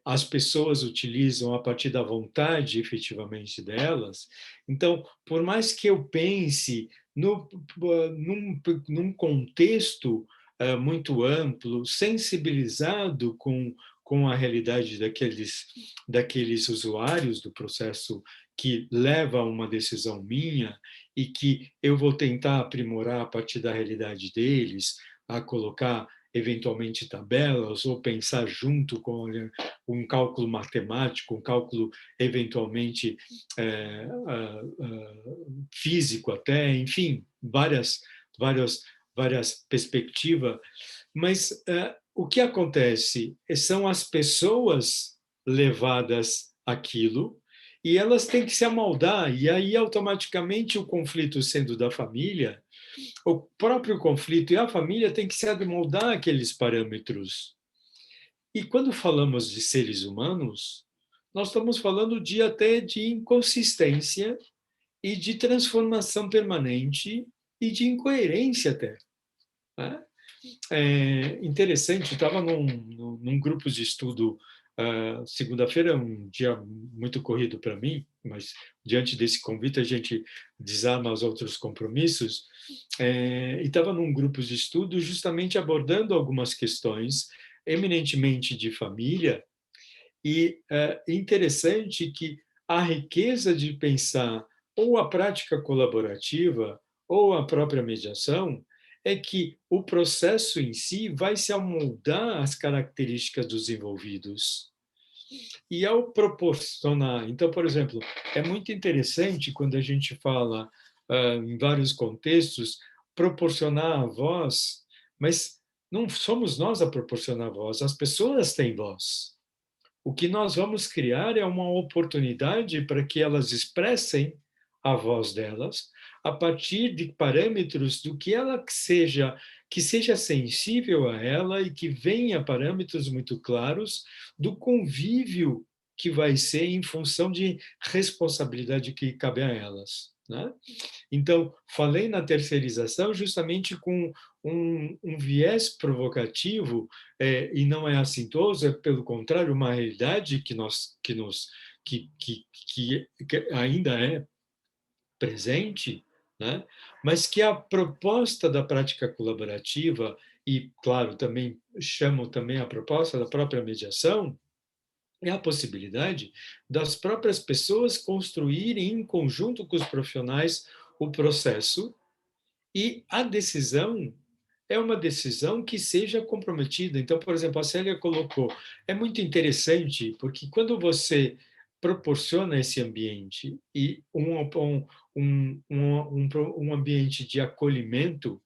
as pessoas utilizam a partir da vontade efetivamente delas. Então, por mais que eu pense num contexto muito amplo, sensibilizado com a realidade daqueles usuários do processo que leva a uma decisão minha e que eu vou tentar aprimorar a partir da realidade deles, a colocar eventualmente tabelas ou pensar junto com um cálculo matemático, um cálculo eventualmente físico até, enfim, várias perspectivas. Mas o que acontece são as pessoas levadas àquilo e elas têm que se amoldar, e aí automaticamente o conflito sendo da família, o próprio conflito e a família têm que se amoldar àqueles parâmetros. E quando falamos de seres humanos, nós estamos falando até de inconsistência e de transformação permanente e de incoerência até, né? É interessante, eu estava num grupo de estudo segunda-feira, um dia muito corrido para mim, mas diante desse convite a gente desarma os outros compromissos, e estava num grupo de estudo justamente abordando algumas questões eminentemente de família, e interessante que a riqueza de pensar ou a prática colaborativa ou a própria mediação é que o processo em si vai se amoldar às características dos envolvidos. E ao proporcionar, então, por exemplo, é muito interessante quando a gente fala em vários contextos, proporcionar a voz, mas não somos nós a proporcionar a voz, as pessoas têm voz. O que nós vamos criar é uma oportunidade para que elas expressem a voz delas a partir de parâmetros do que ela que seja sensível a ela e que venha parâmetros muito claros do convívio que vai ser em função de responsabilidade que cabe a elas, né? Então, falei na terceirização justamente com um viés provocativo, e não é assintoso, é pelo contrário, uma realidade que ainda é presente, né? Mas que a proposta da prática colaborativa, e, claro, também chamo também a proposta da própria mediação, é a possibilidade das próprias pessoas construírem em conjunto com os profissionais o processo, e a decisão é uma decisão que seja comprometida. Então, por exemplo, a Célia colocou, é muito interessante, porque quando você proporciona esse ambiente e um ambiente de acolhimento,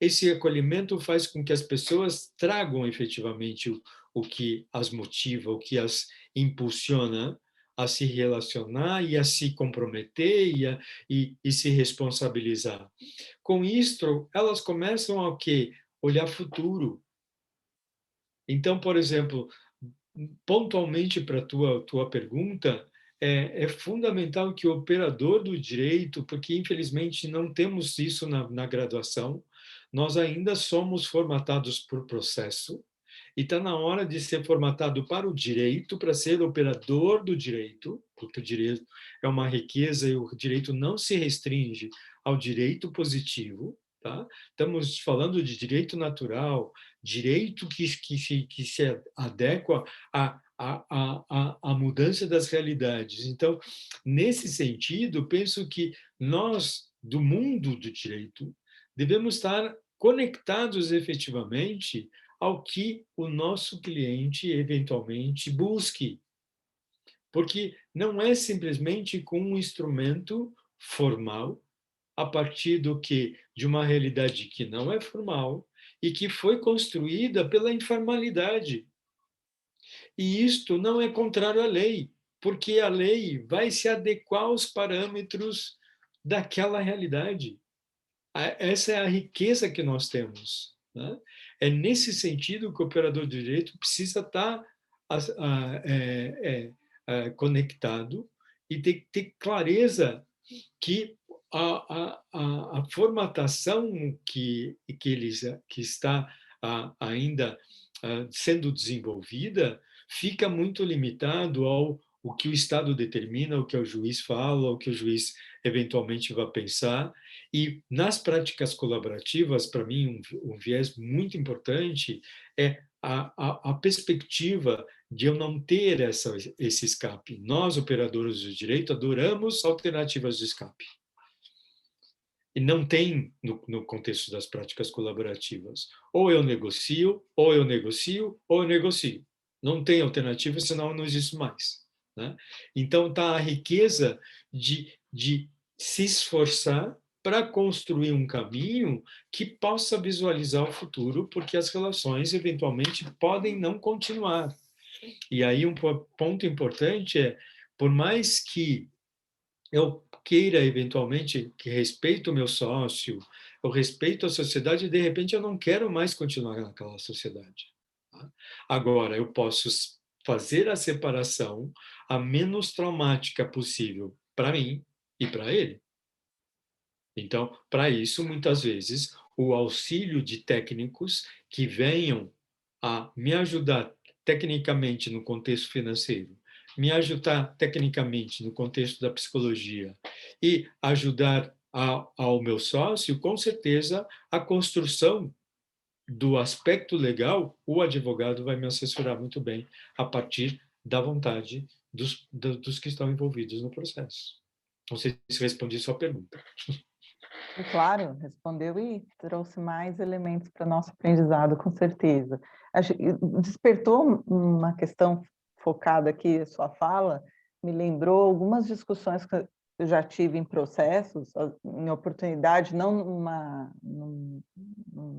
esse acolhimento faz com que as pessoas tragam efetivamente o que as motiva, o que as impulsiona a se relacionar e a se comprometer e se responsabilizar. Com isto, elas começam a quê? Olhar futuro. Então, por exemplo, pontualmente para a tua pergunta, é fundamental que o operador do direito, porque infelizmente não temos isso na graduação, nós ainda somos formatados por processo, e está na hora de ser formatado para o direito, para ser operador do direito, porque o direito é uma riqueza e o direito não se restringe ao direito positivo, tá? Estamos falando de direito natural, direito que se adequa à mudança das realidades. Então, nesse sentido, penso que nós, do mundo do direito, devemos estar conectados efetivamente ao que o nosso cliente eventualmente busque. Porque não é simplesmente com um instrumento formal, a partir de uma realidade que não é formal e que foi construída pela informalidade. E isto não é contrário à lei, porque a lei vai se adequar aos parâmetros daquela realidade. Essa é a riqueza que nós temos, né? É nesse sentido que o operador de direito precisa estar conectado e ter clareza que a formatação que está ainda sendo desenvolvida fica muito limitado ao o que o Estado determina, o que o juiz fala, o que o juiz eventualmente vai pensar. E nas práticas colaborativas, para mim, um viés muito importante é a perspectiva de eu não ter esse escape. Nós, operadores do direito, adoramos alternativas de escape. E não tem no contexto das práticas colaborativas. Ou eu negocio, ou eu negocio, ou eu negocio. Não tem alternativa, senão não existe mais, né? Então, está a riqueza de se esforçar para construir um caminho que possa visualizar o futuro, porque as relações, eventualmente, podem não continuar. E aí, um ponto importante é, por mais que eu queira, eventualmente, que respeito o meu sócio, eu respeito a sociedade, e, de repente, eu não quero mais continuar naquela sociedade. Tá? Agora, eu posso fazer a separação a menos traumática possível para mim e para ele. Então, para isso, muitas vezes, o auxílio de técnicos que venham a me ajudar tecnicamente no contexto financeiro, me ajudar tecnicamente no contexto da psicologia e ajudar ao meu sócio, com certeza, a construção do aspecto legal, o advogado vai me assessorar muito bem a partir da vontade dos que estão envolvidos no processo. Não sei se respondi sua pergunta. Claro, respondeu e trouxe mais elementos para nosso aprendizado, com certeza. Despertou uma questão focada aqui, a sua fala, me lembrou algumas discussões que eu já tive em processos, em oportunidade, não num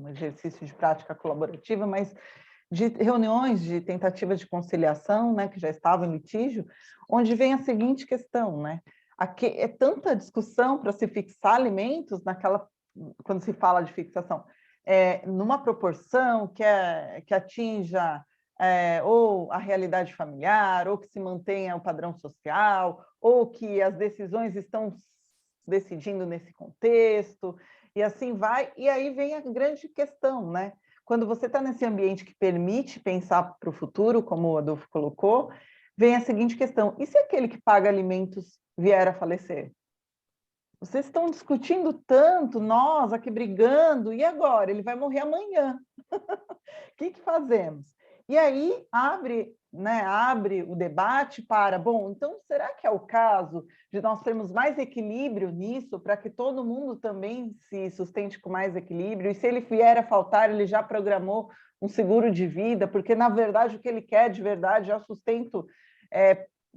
exercício de prática colaborativa, mas de reuniões de tentativa de conciliação, né, que já estavam em litígio, onde vem a seguinte questão, né? Aqui é tanta discussão para se fixar alimentos quando se fala de fixação, numa proporção que atinja ou a realidade familiar, ou que se mantenha o padrão social, ou que as decisões estão decidindo nesse contexto, e assim vai. E aí vem a grande questão, né? Quando você está nesse ambiente que permite pensar para o futuro, como o Adolfo colocou, vem a seguinte questão: e se aquele que paga alimentos vier a falecer? Vocês estão discutindo tanto, nós aqui brigando, e agora? Ele vai morrer amanhã. O que fazemos? E aí abre o debate para, bom, então será que é o caso de nós termos mais equilíbrio nisso, para que todo mundo também se sustente com mais equilíbrio? E se ele vier a faltar, ele já programou um seguro de vida, porque, na verdade, o que ele quer de verdade é o sustento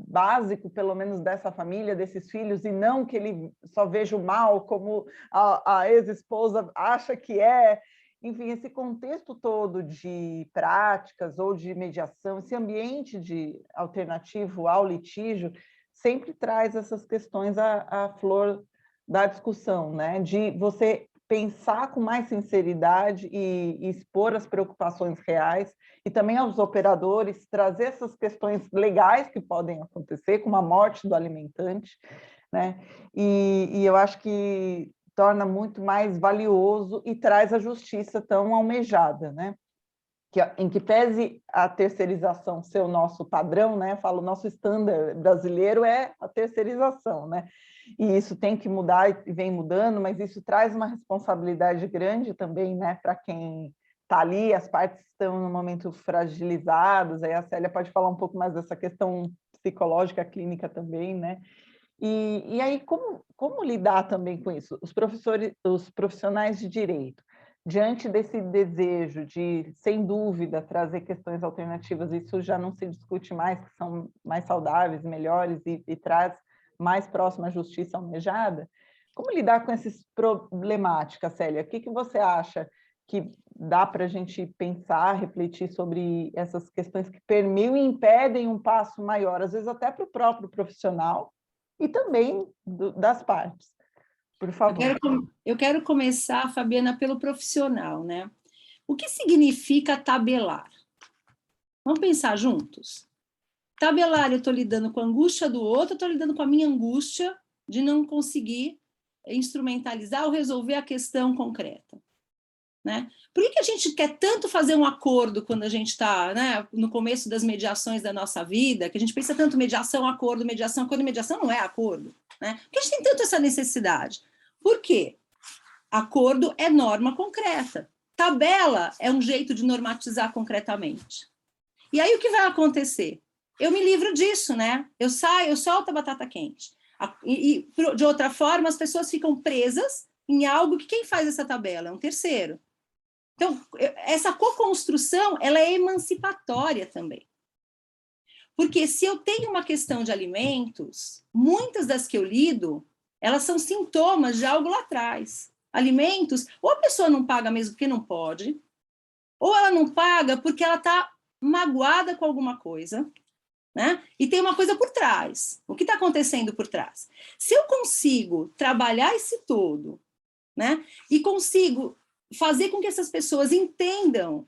básico, pelo menos, dessa família, desses filhos, e não que ele só veja o mal como a ex-esposa acha que é. Enfim, esse contexto todo de práticas ou de mediação, esse ambiente alternativo ao litígio, sempre traz essas questões à flor da discussão, né? De você pensar com mais sinceridade e expor as preocupações reais, e também aos operadores trazer essas questões legais que podem acontecer, como a morte do alimentante, né? E eu acho que torna muito mais valioso e traz a justiça tão almejada, né? Em que pese a terceirização ser o nosso padrão, né? Eu falo, o nosso estándar brasileiro é a terceirização, né? e isso tem que mudar e vem mudando, mas isso traz uma responsabilidade grande também, né, para quem está ali, as partes estão no momento fragilizadas, aí a Célia pode falar um pouco mais dessa questão psicológica, clínica também, né? E aí, como lidar também com isso? Os profissionais de direito, diante desse desejo de, sem dúvida, trazer questões alternativas, isso já não se discute mais, que são mais saudáveis, melhores e traz mais próxima à justiça almejada. Como lidar com essas problemáticas, Célia? O que você acha que dá para a gente pensar, refletir sobre essas questões que permeiam e impedem um passo maior, às vezes até para o próprio profissional e também das partes? Por favor. Eu quero começar, Fabiana, pelo profissional, né? O que significa tabelar? Vamos pensar juntos? Tabelar, eu estou lidando com a angústia do outro, eu estou lidando com a minha angústia de não conseguir instrumentalizar ou resolver a questão concreta. Né? Por que a gente quer tanto fazer um acordo quando a gente está, né, no começo das mediações da nossa vida, que a gente pensa tanto mediação, acordo, quando mediação não é acordo? Né? Por que a gente tem tanto essa necessidade? Por quê? Acordo é norma concreta. Tabela é um jeito de normatizar concretamente. E aí o que vai acontecer? Eu me livro disso, né? Eu solto a batata quente. E de outra forma, as pessoas ficam presas em algo que quem faz essa tabela é um terceiro. Então, essa co-construção, ela é emancipatória também. Porque se eu tenho uma questão de alimentos, muitas das que eu lido, elas são sintomas de algo lá atrás. Alimentos, ou a pessoa não paga mesmo porque não pode, ou ela não paga porque ela está magoada com alguma coisa, né? E tem uma coisa por trás. O que está acontecendo por trás? Se eu consigo trabalhar esse todo, né? E consigo fazer com que essas pessoas entendam,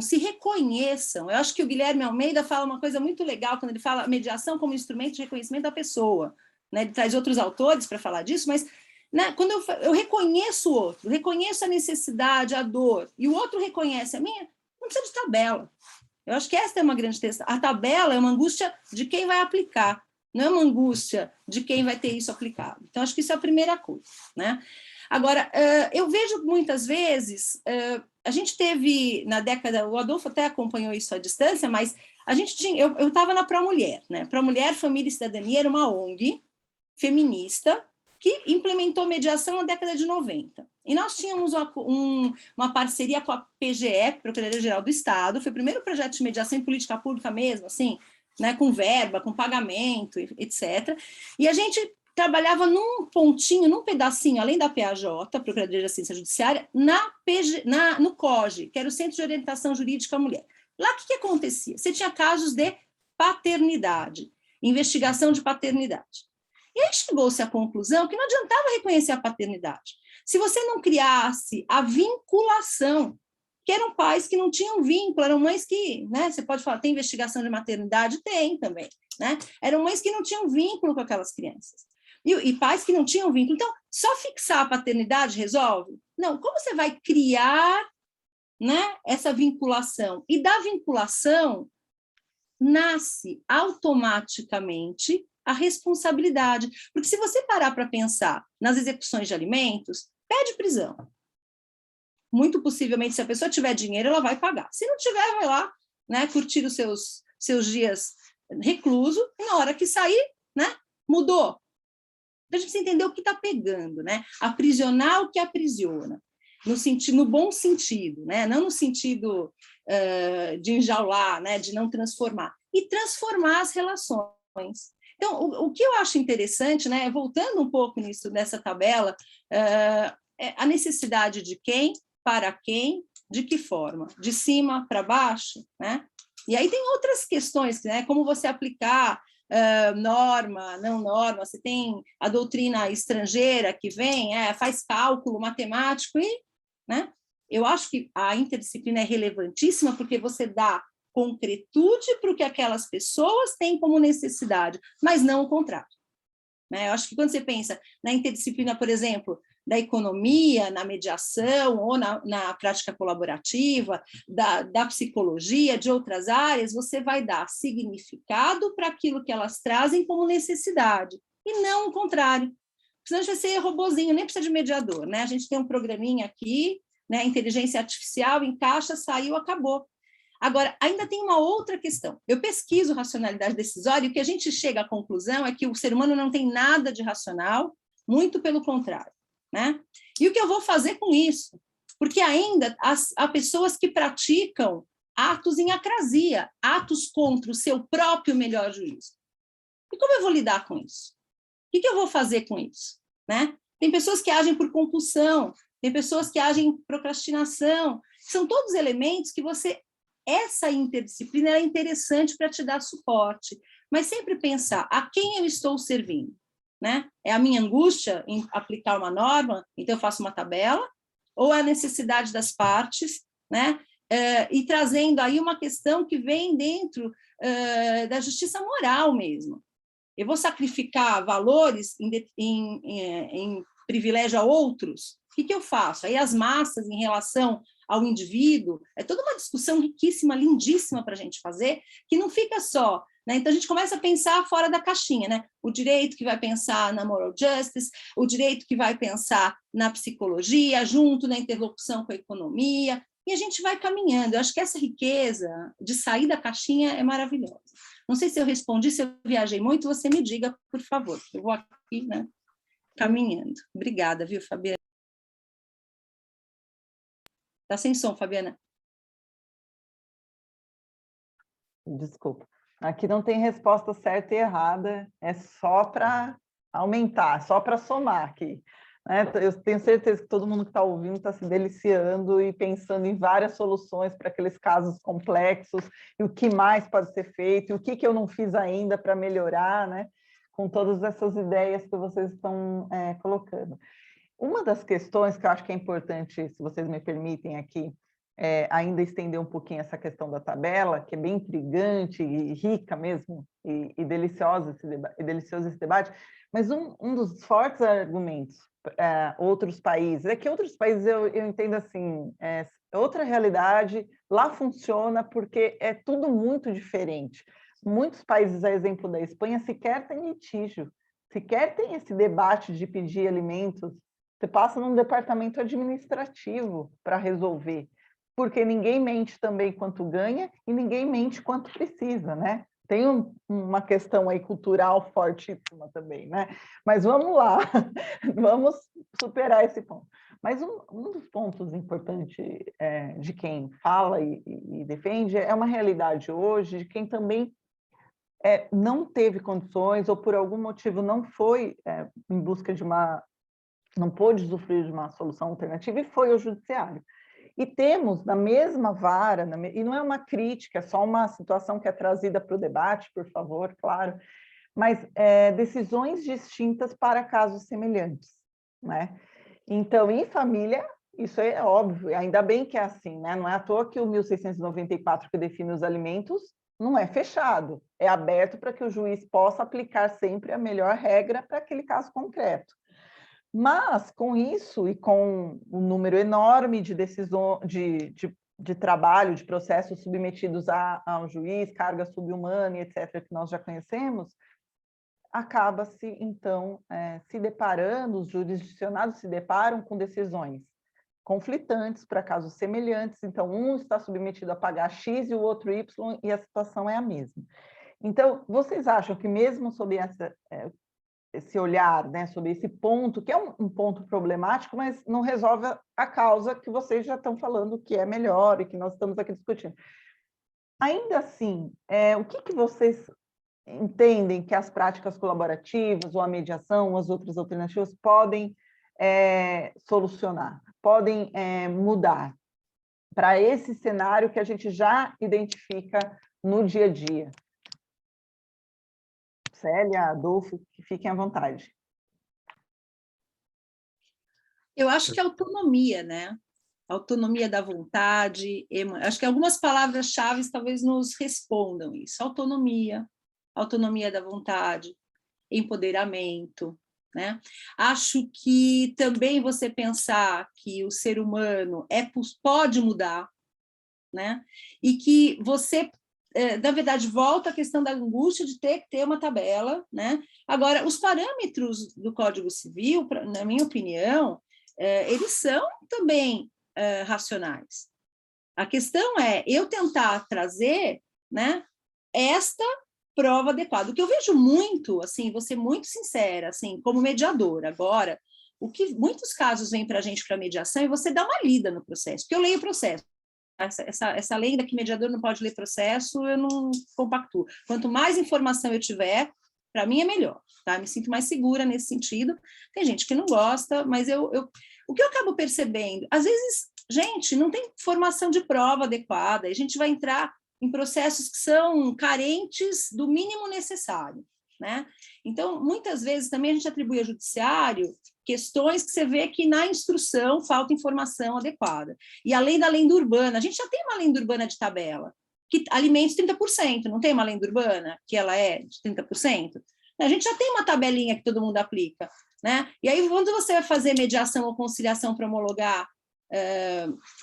se reconheçam. Eu acho que o Guilherme Almeida fala uma coisa muito legal quando ele fala mediação como instrumento de reconhecimento da pessoa. Né? Ele traz outros autores para falar disso, mas né, quando eu reconheço o outro, reconheço a necessidade, a dor, e o outro reconhece a minha, não precisa de tabela. Eu acho que essa é uma grande questão. A tabela é uma angústia de quem vai aplicar, não é uma angústia de quem vai ter isso aplicado. Então, acho que isso é a primeira coisa. Né? Agora, eu vejo muitas vezes, a gente teve na década, o Adolfo até acompanhou isso à distância, mas a gente tinha, eu estava na Pró-Mulher, né? Pró-Mulher, Família e Cidadania era uma ONG feminista que implementou mediação na década de 90. E nós tínhamos uma parceria com a PGE, Procuradoria-Geral do Estado, foi o primeiro projeto de mediação em política pública mesmo, assim, né, com verba, com pagamento, etc. E a gente trabalhava num pontinho, num pedacinho, além da PAJ, Procuradoria de Assistência Judiciária, no COGE, que era o Centro de Orientação Jurídica à Mulher. Lá, o que acontecia? Você tinha casos de paternidade, investigação de paternidade. E aí chegou-se à conclusão que não adiantava reconhecer a paternidade. Se você não criasse a vinculação, que eram pais que não tinham vínculo, eram mães que, né, você pode falar, tem investigação de maternidade? Tem também, né? Eram mães que não tinham vínculo com aquelas crianças. E pais que não tinham vínculo. Então, só fixar a paternidade resolve? Não, como você vai criar, né, essa vinculação? E da vinculação nasce automaticamente a responsabilidade. Porque se você parar para pensar nas execuções de alimentos, pede prisão. Muito possivelmente, se a pessoa tiver dinheiro, ela vai pagar. Se não tiver, vai lá, né, curtir os seus dias recluso, e na hora que sair, né, mudou. Então, a gente precisa entender o que está pegando, né? Aprisionar o que aprisiona, no bom sentido, né? Não no sentido de enjaular, né? De não transformar. E transformar as relações. Então, o que eu acho interessante, né? Voltando um pouco nessa tabela, é a necessidade de quem, para quem, de que forma? De cima para baixo, né? E aí tem outras questões, né? Como você aplicar norma, não norma, você tem a doutrina estrangeira que vem, faz cálculo matemático e, né? Eu acho que a interdisciplina é relevantíssima porque você dá concretude para o que aquelas pessoas têm como necessidade, mas não o contrário. Né? Eu acho que quando você pensa na interdisciplina, por exemplo, da economia, na mediação ou na prática colaborativa, da psicologia, de outras áreas, você vai dar significado para aquilo que elas trazem como necessidade. e não o contrário. Senão a gente vai ser robozinho, nem precisa de mediador, né? A gente tem um programinha aqui, né? Inteligência artificial, encaixa, saiu, acabou. Agora, ainda tem uma outra questão. Eu pesquiso racionalidade decisória e o que a gente chega à conclusão é que o ser humano não tem nada de racional, muito pelo contrário, né? E o que eu vou fazer com isso? Porque ainda há pessoas que praticam atos em acrasia, atos contra o seu próprio melhor juízo. E como eu vou lidar com isso? O que eu vou fazer com isso? Né? Tem pessoas que agem por compulsão, tem pessoas que agem por procrastinação, são todos elementos que essa interdisciplina é interessante para te dar suporte, mas sempre pensar a quem eu estou servindo, né? É a minha angústia em aplicar uma norma, então eu faço uma tabela, ou é a necessidade das partes, né? E trazendo aí uma questão que vem dentro da justiça moral mesmo. Eu vou sacrificar valores em privilégio a outros? O que eu faço? Aí as massas em relação ao indivíduo, é toda uma discussão riquíssima, lindíssima para a gente fazer, que não fica só, né? Então a gente começa a pensar fora da caixinha, né? O direito que vai pensar na moral justice, o direito que vai pensar na psicologia, junto na interlocução com a economia, e a gente vai caminhando. Eu acho que essa riqueza de sair da caixinha é maravilhosa. Não sei se eu respondi, se eu viajei muito, você me diga, por favor. Eu vou aqui, né, caminhando. Obrigada, viu, Fabiana? Está sem som, Fabiana. Desculpa. Aqui não tem resposta certa e errada, é só para aumentar, só para somar aqui. Né? Eu tenho certeza que todo mundo que está ouvindo está se deliciando e pensando em várias soluções para aqueles casos complexos, e o que mais pode ser feito, e o que eu não fiz ainda para melhorar, né? Com todas essas ideias que vocês estão colocando. Uma das questões que eu acho que é importante, se vocês me permitem aqui, ainda estender um pouquinho essa questão da tabela, que é bem intrigante e rica mesmo, e delicioso esse debate, mas um dos fortes argumentos outros países, é que outros países eu entendo assim, outra realidade, lá funciona porque é tudo muito diferente. Muitos países, a exemplo da Espanha, sequer tem litígio, sequer tem esse debate de pedir alimentos. Você passa num departamento administrativo para resolver, porque ninguém mente também quanto ganha e ninguém mente quanto precisa, né? Tem uma questão aí cultural fortíssima também, né? Mas vamos lá, vamos superar esse ponto. Mas um dos pontos importantes de quem fala e defende é uma realidade hoje de quem também não teve condições ou por algum motivo não foi em busca de não pôde usufruir de uma solução alternativa e foi ao judiciário. E temos na mesma vara, e não é uma crítica, é só uma situação que é trazida para o debate, por favor, claro, mas decisões distintas para casos semelhantes, né? Então, em família, isso é óbvio, ainda bem que é assim, né? Não é à toa que o 1694, que define os alimentos, não é fechado, é aberto para que o juiz possa aplicar sempre a melhor regra para aquele caso concreto. Mas, com isso e com o número enorme de decisões, de trabalho, de processos submetidos ao juiz, carga subhumana, etc., que nós já conhecemos, acaba-se, então, se deparando, os jurisdicionados se deparam com decisões conflitantes para casos semelhantes, então, um está submetido a pagar X e o outro Y, e a situação é a mesma. Então, vocês acham que mesmo sob esse olhar, né, sobre esse ponto, que é um ponto problemático, mas não resolve a causa que vocês já estão falando que é melhor e que nós estamos aqui discutindo. Ainda assim, o que vocês entendem que as práticas colaborativas, ou a mediação, ou as outras alternativas podem solucionar, podem mudar para esse cenário que a gente já identifica no dia a dia? Célia, Adolfo, que fiquem à vontade. Eu acho que a autonomia, né? Autonomia da vontade, acho que algumas palavras-chave talvez nos respondam isso. Autonomia da vontade, empoderamento, né? Acho que também você pensar que o ser humano pode mudar, né? E que você na verdade, volta a questão da angústia de ter que ter uma tabela, né? Agora, os parâmetros do Código Civil, na minha opinião, eles são também racionais. A questão é eu tentar trazer, né, esta prova adequada. O que eu vejo muito, assim, vou ser muito sincera, assim, como mediadora agora, o que muitos casos vêm para a gente para mediação é você dar uma lida no processo, porque eu leio o processo. Essa lenda que mediador não pode ler processo, eu não compactuo. Quanto mais informação eu tiver, para mim é melhor, tá? Me sinto mais segura nesse sentido. Tem gente que não gosta, mas o que eu acabo percebendo, às vezes, gente, não tem formação de prova adequada, a gente vai entrar em processos que são carentes do mínimo necessário, né? Então, muitas vezes também a gente atribui ao judiciário questões que você vê que na instrução falta informação adequada. E além da lenda urbana, a gente já tem uma lenda urbana de tabela, que alimentos 30%, não tem uma lenda urbana que ela é de 30%? A gente já tem uma tabelinha que todo mundo aplica, né? E aí, quando você vai fazer mediação ou conciliação para homologar,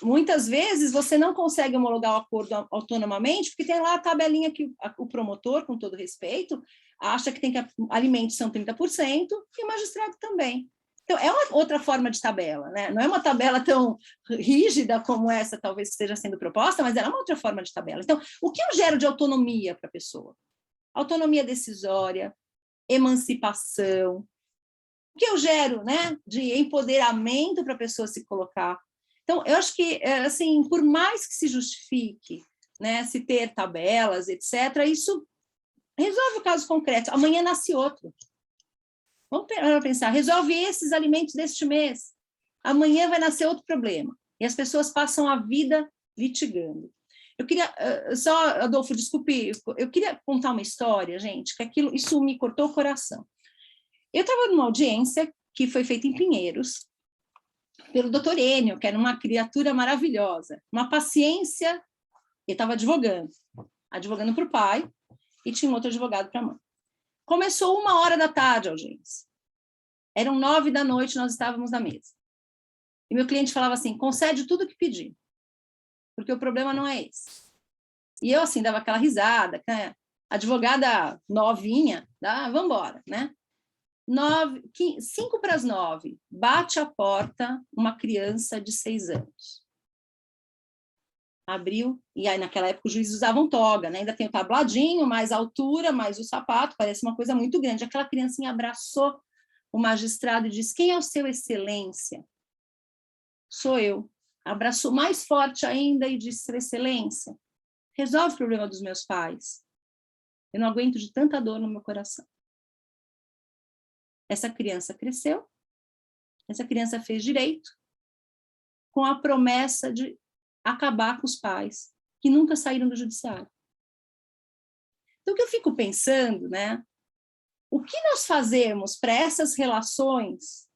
muitas vezes você não consegue homologar o acordo autonomamente, porque tem lá a tabelinha que o promotor, com todo respeito, acha que tem que alimentos são 30% e o magistrado também. Então, é uma outra forma de tabela, né? Não é uma tabela tão rígida como essa, talvez esteja sendo proposta, mas ela é uma outra forma de tabela. Então, o que eu gero de autonomia para a pessoa? Autonomia decisória, emancipação, o que eu gero, né, de empoderamento para a pessoa se colocar. Então, eu acho que, assim, por mais que se justifique, né, se ter tabelas, etc., isso resolve o caso concreto. Amanhã nasce outro. Vamos pensar, resolve esses alimentos deste mês. Amanhã vai nascer outro problema. E as pessoas passam a vida litigando. Eu queria, só, Adolfo, desculpe, eu queria contar uma história, gente, que isso me cortou o coração. Eu estava numa audiência que foi feita em Pinheiros, pelo doutor Enio, que era uma criatura maravilhosa, uma paciência, ele estava advogando para o pai, e tinha um outro advogado para a mãe. Começou 13h a audiência. Eram 21h, nós estávamos na mesa. E meu cliente falava assim, concede tudo que pedir, porque o problema não é esse. E eu, assim, dava aquela risada, né? Advogada novinha, vamos embora, né? 8:55, bate a porta uma criança de 6 anos. Abriu, e aí naquela época os juízes usavam toga, né? Ainda tem o tabladinho, mais a altura, mais o sapato, parece uma coisa muito grande. Aquela criancinha abraçou o magistrado e disse, quem é o seu excelência? Sou eu. Abraçou mais forte ainda e disse, seu excelência, resolve o problema dos meus pais. Eu não aguento de tanta dor no meu coração. Essa criança cresceu, essa criança fez direito, com a promessa de acabar com os pais, que nunca saíram do judiciário. Então, o que eu fico pensando, né? O que nós fazemos para essas relações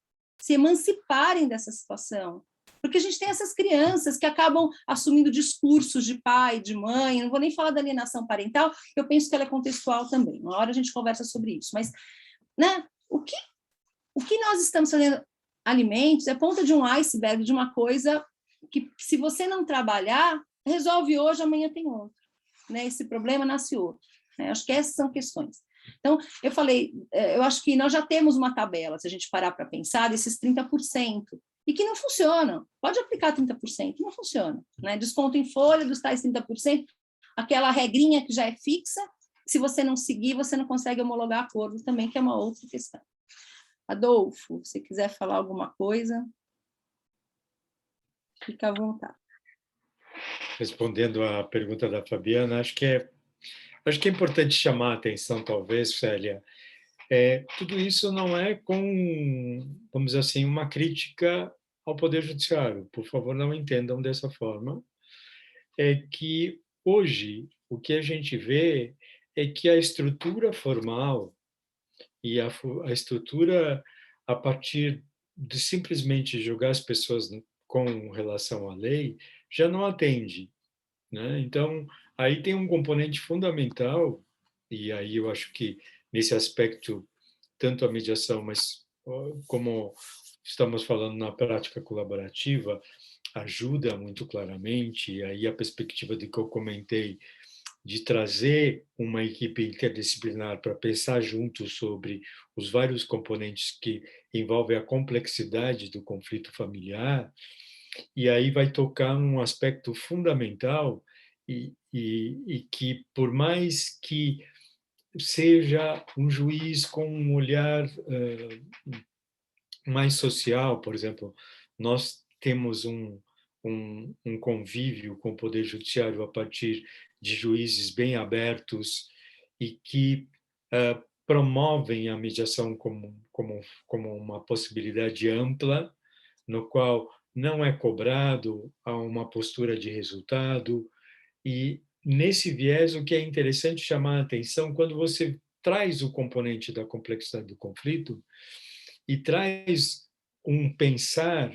se emanciparem dessa situação? Porque a gente tem essas crianças que acabam assumindo discursos de pai, de mãe, não vou nem falar da alienação parental, eu penso que ela é contextual também, uma hora a gente conversa sobre isso, mas, né, o que nós estamos fazendo? Alimentos é ponta de um iceberg, de uma coisa que, se você não trabalhar, resolve hoje, amanhã tem outro, né? Esse problema nasce outro, né? Acho que essas são questões. Então, eu falei, eu acho que nós já temos uma tabela, se a gente parar para pensar, desses 30%, e que não funcionam. Pode aplicar 30%, não funciona, né? Desconto em folha dos tais 30%, aquela regrinha que já é fixa, se você não seguir, você não consegue homologar acordo também, que é uma outra questão. Adolfo, se quiser falar alguma coisa, fica à vontade. Respondendo à pergunta da Fabiana, acho que é importante chamar a atenção, talvez, Célia, tudo isso não é vamos dizer assim, uma crítica ao Poder Judiciário. Por favor, não entendam dessa forma. É que hoje o que a gente vê é que a estrutura formal e a estrutura a partir de simplesmente julgar as pessoas com relação à lei já não atende, né? Então, aí tem um componente fundamental, e aí eu acho que nesse aspecto, tanto a mediação, mas como estamos falando na prática colaborativa, ajuda muito claramente, e aí a perspectiva de que eu comentei de trazer uma equipe interdisciplinar para pensar juntos sobre os vários componentes que envolvem a complexidade do conflito familiar, e aí vai tocar um aspecto fundamental e que, por mais que seja um juiz com um olhar mais social, por exemplo, nós temos um convívio com o Poder Judiciário a partir de juízes bem abertos e que promovem a mediação como uma possibilidade ampla, no qual não é cobrado a uma postura de resultado. E, nesse viés, o que é interessante chamar a atenção, quando você traz o componente da complexidade do conflito e traz um pensar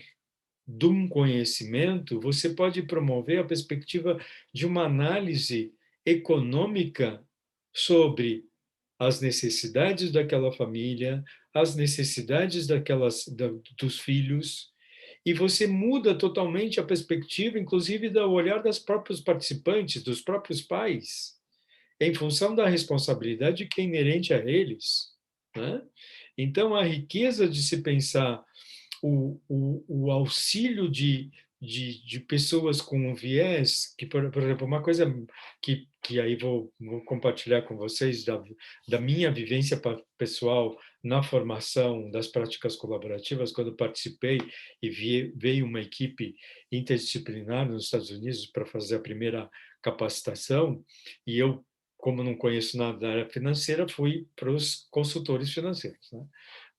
de um conhecimento, você pode promover a perspectiva de uma análise econômica sobre as necessidades daquela família, as necessidades dos filhos, e você muda totalmente a perspectiva, inclusive do olhar das próprios participantes, dos próprios pais, em função da responsabilidade que é inerente a eles, né? Então, a riqueza de se pensar o auxílio de pessoas com um viés, que, por exemplo, uma coisa que aí vou compartilhar com vocês da minha vivência pessoal na formação das práticas colaborativas, quando participei e veio uma equipe interdisciplinar nos Estados Unidos para fazer a primeira capacitação, e eu, como não conheço nada da área financeira, fui para os consultores financeiros, né?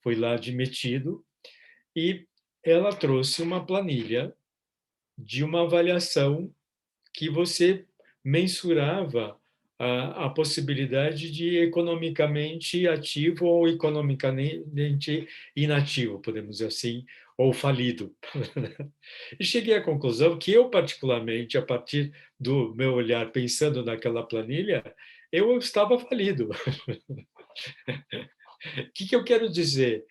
Fui lá admitido, e ela trouxe uma planilha de uma avaliação que você mensurava a possibilidade de economicamente ativo ou economicamente inativo, podemos dizer assim, ou falido. E cheguei à conclusão que eu, particularmente, a partir do meu olhar, pensando naquela planilha, eu estava falido. O que eu quero dizer?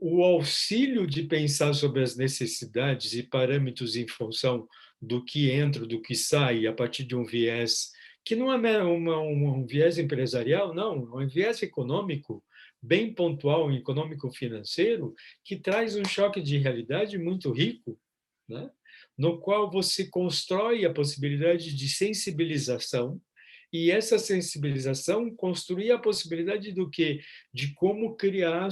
O auxílio de pensar sobre as necessidades e parâmetros em função do que entra, do que sai, a partir de um viés que não é um viés empresarial, não, é um viés econômico, bem pontual, econômico-financeiro, que traz um choque de realidade muito rico, né? No qual você constrói a possibilidade de sensibilização, e essa sensibilização construir a possibilidade do quê? De como criar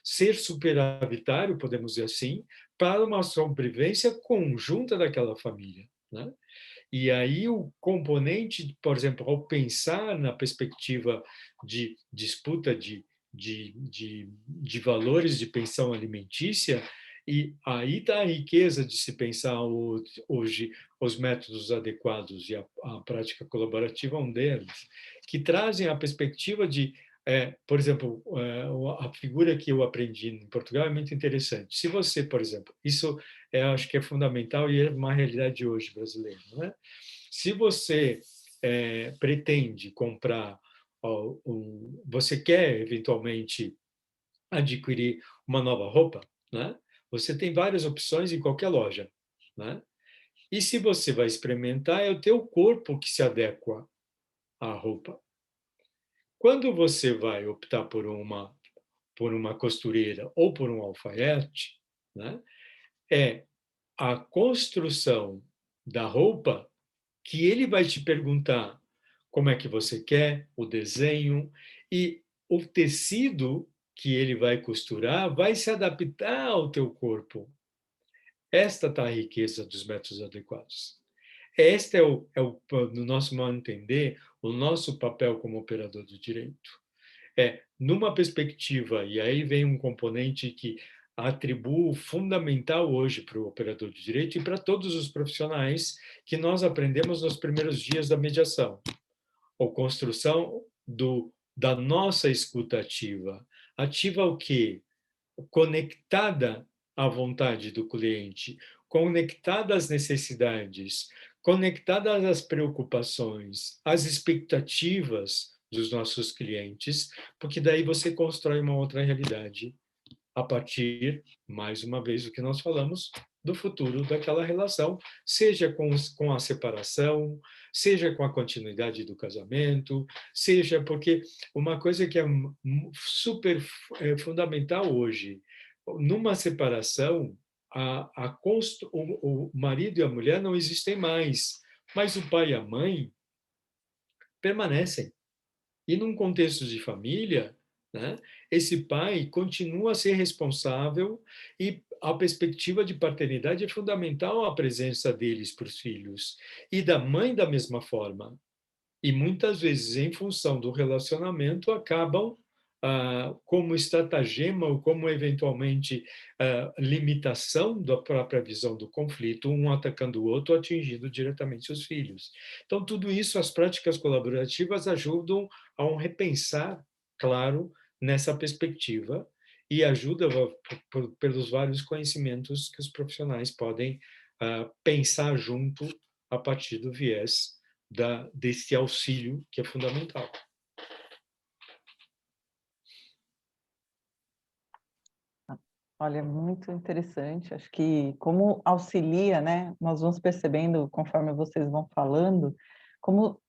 ser superavitário, podemos dizer assim, para uma sobrevivência conjunta daquela família, né? E aí o componente, por exemplo, ao pensar na perspectiva de disputa de valores de pensão alimentícia, e aí está a riqueza de se pensar hoje os métodos adequados, e a prática colaborativa é um deles, que trazem a perspectiva de, por exemplo, a figura que eu aprendi em Portugal é muito interessante. Se você, por exemplo, isso acho que é fundamental e é uma realidade hoje brasileira, né? Se você pretende comprar, você quer eventualmente adquirir uma nova roupa, né? Você tem várias opções em qualquer loja, né? E se você vai experimentar, é o teu corpo que se adequa à roupa. Quando você vai optar por uma costureira ou por um alfaiate, né? É a construção da roupa que ele vai te perguntar como é que você quer, o desenho, e o tecido que ele vai costurar vai se adaptar ao teu corpo. Esta está a riqueza dos métodos adequados. Este no nosso modo de entender, o nosso papel como operador do direito. Numa perspectiva, e aí vem um componente que atribuo fundamental hoje para o operador de direito e para todos os profissionais, que nós aprendemos nos primeiros dias da mediação. A construção da nossa escuta ativa. Ativa o quê? Conectada à vontade do cliente, conectada às necessidades, conectada às preocupações, às expectativas dos nossos clientes, porque daí você constrói uma outra realidade a partir, mais uma vez, do que nós falamos, do futuro daquela relação, seja com a separação, seja com a continuidade do casamento, seja porque uma coisa que é super fundamental hoje, numa separação, o marido e a mulher não existem mais, mas o pai e a mãe permanecem. E num contexto de família, né, esse pai continua a ser responsável e a perspectiva de paternidade é fundamental a presença deles para os filhos. E da mãe da mesma forma. E muitas vezes, em função do relacionamento, acabam como estratagema ou como eventualmente limitação da própria visão do conflito, um atacando o outro, atingindo diretamente os filhos. Então, tudo isso, as práticas colaborativas ajudam a um repensar, claro, nessa perspectiva e ajuda pelos vários conhecimentos que os profissionais podem pensar junto a partir do viés desse auxílio que é fundamental. Olha, muito interessante. Acho que como auxilia, né? Nós vamos percebendo, conforme vocês vão falando, como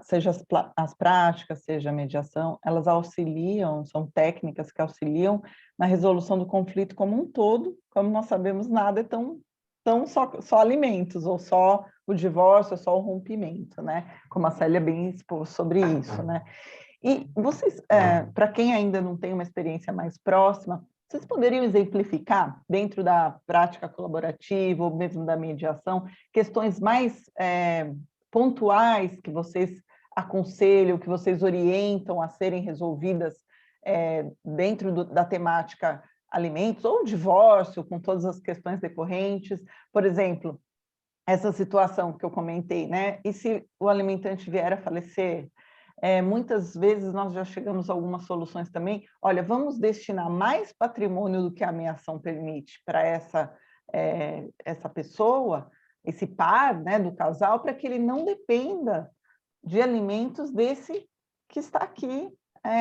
seja as práticas, seja a mediação, elas auxiliam, são técnicas que auxiliam na resolução do conflito como um todo. Como nós sabemos, nada é tão só alimentos, ou só o divórcio, ou só o rompimento, né? Como a Célia bem expôs sobre isso, né? E vocês, para quem ainda não tem uma experiência mais próxima, vocês poderiam exemplificar, dentro da prática colaborativa ou mesmo da mediação, questões mais pontuais que vocês aconselham, que vocês orientam a serem resolvidas dentro da temática alimentos ou divórcio, com todas as questões decorrentes? Por exemplo, essa situação que eu comentei, né? E se o alimentante vier a falecer? Muitas vezes nós já chegamos a algumas soluções também. Olha, vamos destinar mais patrimônio do que a ameação permite para essa pessoa, esse par, né, do casal, para que ele não dependa de alimentos desse que está aqui,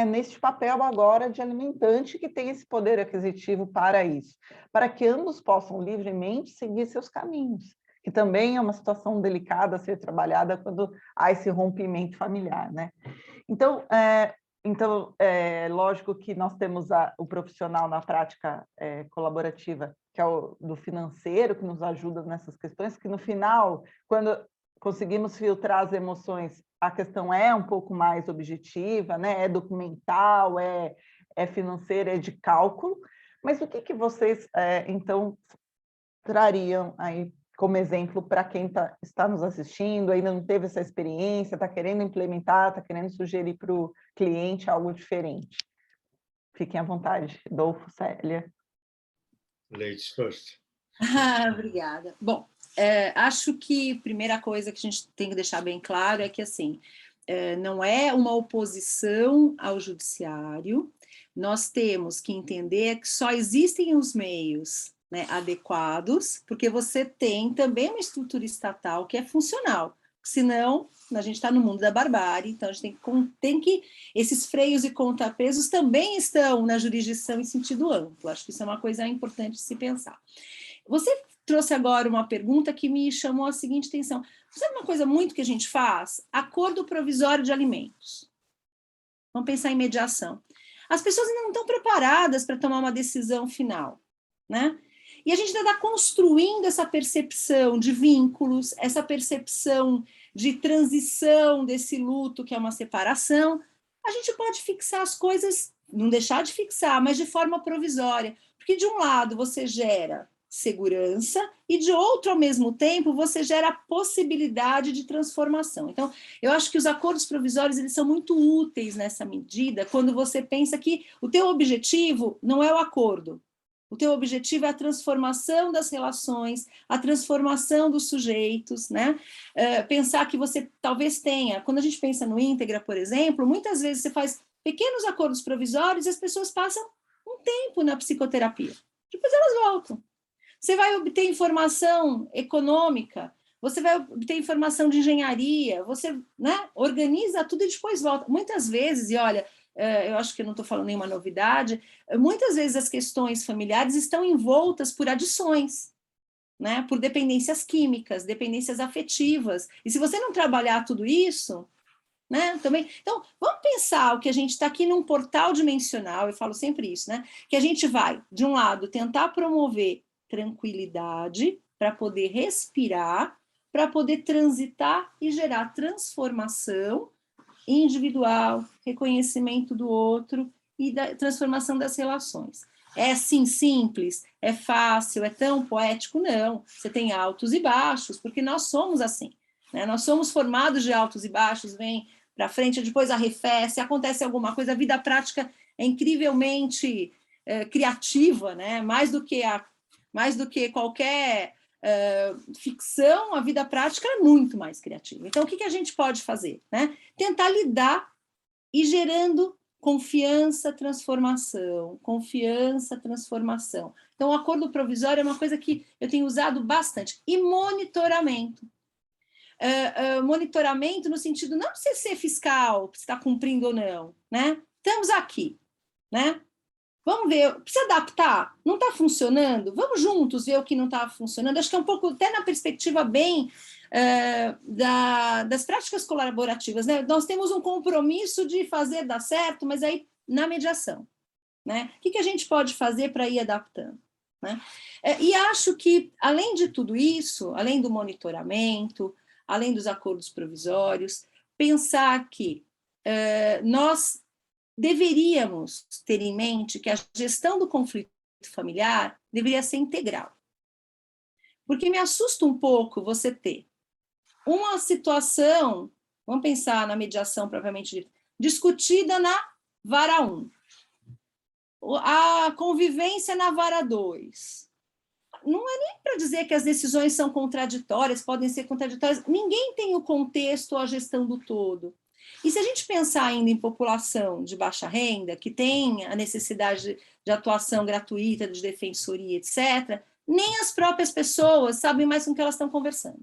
neste papel agora de alimentante, que tem esse poder aquisitivo para isso, para que ambos possam livremente seguir seus caminhos, que também é uma situação delicada a ser trabalhada quando há esse rompimento familiar, né? Então, lógico que nós temos o profissional na prática colaborativa, que é o do financeiro, que nos ajuda nessas questões, que no final, quando conseguimos filtrar as emoções, a questão é um pouco mais objetiva, né? É documental, é financeira, é de cálculo, mas o que vocês, então, trariam aí como exemplo para quem está nos assistindo, ainda não teve essa experiência, está querendo implementar, está querendo sugerir para o cliente algo diferente? Fiquem à vontade, Adolfo, Célia. Ladies first. Obrigada. Bom, acho que a primeira coisa que a gente tem que deixar bem claro é que, assim, não é uma oposição ao judiciário, nós temos que entender que só existem os meios, né, adequados, porque você tem também uma estrutura estatal que é funcional, senão a gente está no mundo da barbárie, então a gente tem que esses freios e contrapesos também estão na jurisdição em sentido amplo, acho que isso é uma coisa importante de se pensar. Você trouxe agora uma pergunta que me chamou a seguinte atenção, sabe uma coisa muito que a gente faz? Acordo provisório de alimentos. Vamos pensar em mediação. As pessoas ainda não estão preparadas para tomar uma decisão final, né? E a gente ainda está construindo essa percepção de vínculos, essa percepção de transição desse luto, que é uma separação. A gente pode fixar as coisas, não deixar de fixar, mas de forma provisória. Porque, de um lado, você gera segurança e, de outro, ao mesmo tempo, você gera a possibilidade de transformação. Então, eu acho que os acordos provisórios eles são muito úteis nessa medida, quando você pensa que o teu objetivo não é o acordo. O teu objetivo é a transformação das relações, a transformação dos sujeitos, né? Pensar que você talvez tenha, quando a gente pensa no íntegra, por exemplo, muitas vezes você faz pequenos acordos provisórios e as pessoas passam um tempo na psicoterapia. Depois elas voltam. Você vai obter informação econômica, você vai obter informação de engenharia, você, né, organiza tudo e depois volta. Muitas vezes, e olha, eu acho que eu não estou falando nenhuma novidade, muitas vezes as questões familiares estão envoltas por adições. né, por dependências químicas, dependências afetivas. E se você não trabalhar tudo isso, né, também. Então, vamos pensar o que a gente está aqui num portal dimensional, eu falo sempre isso, né, que a gente vai, de um lado, tentar promover tranquilidade para poder respirar, para poder transitar e gerar transformação individual, reconhecimento do outro e da transformação das relações. É assim simples? É fácil? É tão poético? Não. Você tem altos e baixos, porque nós somos assim, né? Nós somos formados de altos e baixos, vem para frente, depois arrefece, acontece alguma coisa, a vida prática é incrivelmente criativa, né? Mais do que qualquer ficção, a vida prática é muito mais criativa. Então, o que a gente pode fazer? Né? Tentar lidar e gerando confiança, transformação, confiança, transformação. Então, o acordo provisório é uma coisa que eu tenho usado bastante. E monitoramento. Monitoramento no sentido não de você ser fiscal, se está cumprindo ou não, né? Estamos aqui, né? Vamos ver, precisa adaptar? Não está funcionando? Vamos juntos ver o que não está funcionando. Acho que é um pouco até na perspectiva bem das práticas colaborativas, né? Nós temos um compromisso de fazer dar certo, mas aí na mediação, né? O que a gente pode fazer para ir adaptando? Né? E acho que, além de tudo isso, além do monitoramento, além dos acordos provisórios, pensar que nós deveríamos ter em mente que a gestão do conflito familiar deveria ser integral. Porque me assusta um pouco você ter uma situação, vamos pensar na mediação propriamente dita, discutida na vara 1, a convivência na vara 2. Não é nem para dizer que as decisões são contraditórias, podem ser contraditórias, ninguém tem o contexto, a gestão do todo. E se a gente pensar ainda em população de baixa renda, que tem a necessidade de atuação gratuita, de defensoria, etc., nem as próprias pessoas sabem mais com o que elas estão conversando.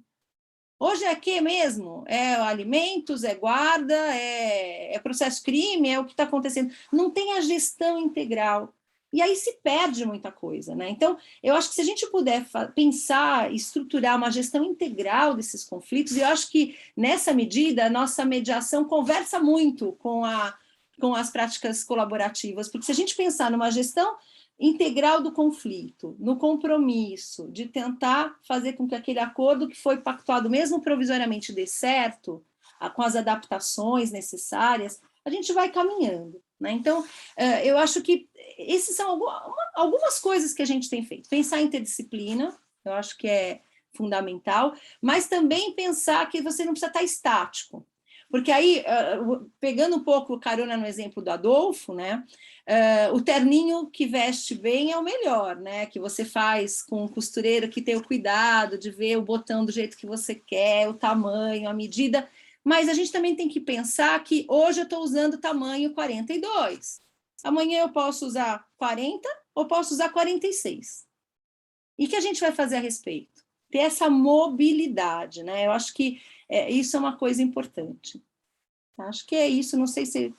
Hoje é que mesmo? É alimentos, é guarda, é processo crime, é o que está acontecendo. Não tem a gestão integral. E aí se perde muita coisa, né? Então, eu acho que se a gente puder pensar, estruturar uma gestão integral desses conflitos, eu acho que, nessa medida, a nossa mediação conversa muito com as práticas colaborativas, porque se a gente pensar numa gestão integral do conflito, no compromisso de tentar fazer com que aquele acordo que foi pactuado, mesmo provisoriamente, dê certo, com as adaptações necessárias, a gente vai caminhando. Né? Então, eu acho que essas são algumas coisas que a gente tem feito. Pensar em interdisciplina, eu acho que é fundamental, mas também pensar que você não precisa estar estático. Porque aí, pegando um pouco carona no exemplo do Adolfo, né, o terninho que veste bem é o melhor, né, que você faz com um costureiro que tem o cuidado de ver o botão do jeito que você quer, o tamanho, a medida, mas a gente também tem que pensar que hoje eu estou usando o tamanho 42, amanhã eu posso usar 40 ou posso usar 46. E o que a gente vai fazer a respeito? Ter essa mobilidade, né? Eu acho que isso é uma coisa importante. Acho que é isso, não sei se...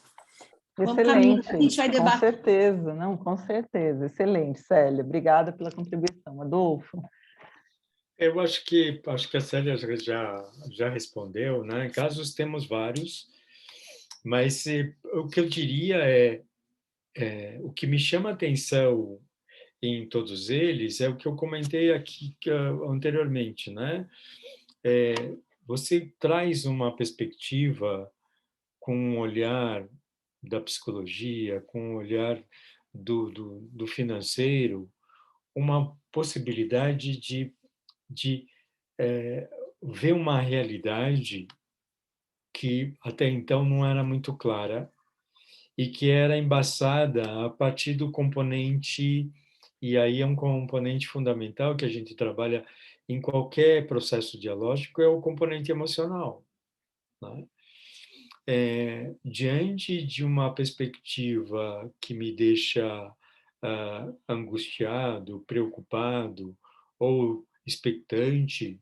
Excelente, a gente vai debater. Com certeza, não, com certeza. Excelente, Célia. Obrigada pela contribuição. Adolfo? Eu acho que a Célia já respondeu, né? Casos temos vários, mas o que eu diria o que me chama a atenção em todos eles é o que eu comentei aqui anteriormente, né? Você traz uma perspectiva com um olhar da psicologia, com um olhar do financeiro, uma possibilidade de ver uma realidade que até então não era muito clara e que era embaçada a partir do componente, e aí é um componente fundamental que a gente trabalha em qualquer processo dialógico, é o componente emocional. Né? Diante de uma perspectiva que me deixa angustiado, preocupado ou expectante,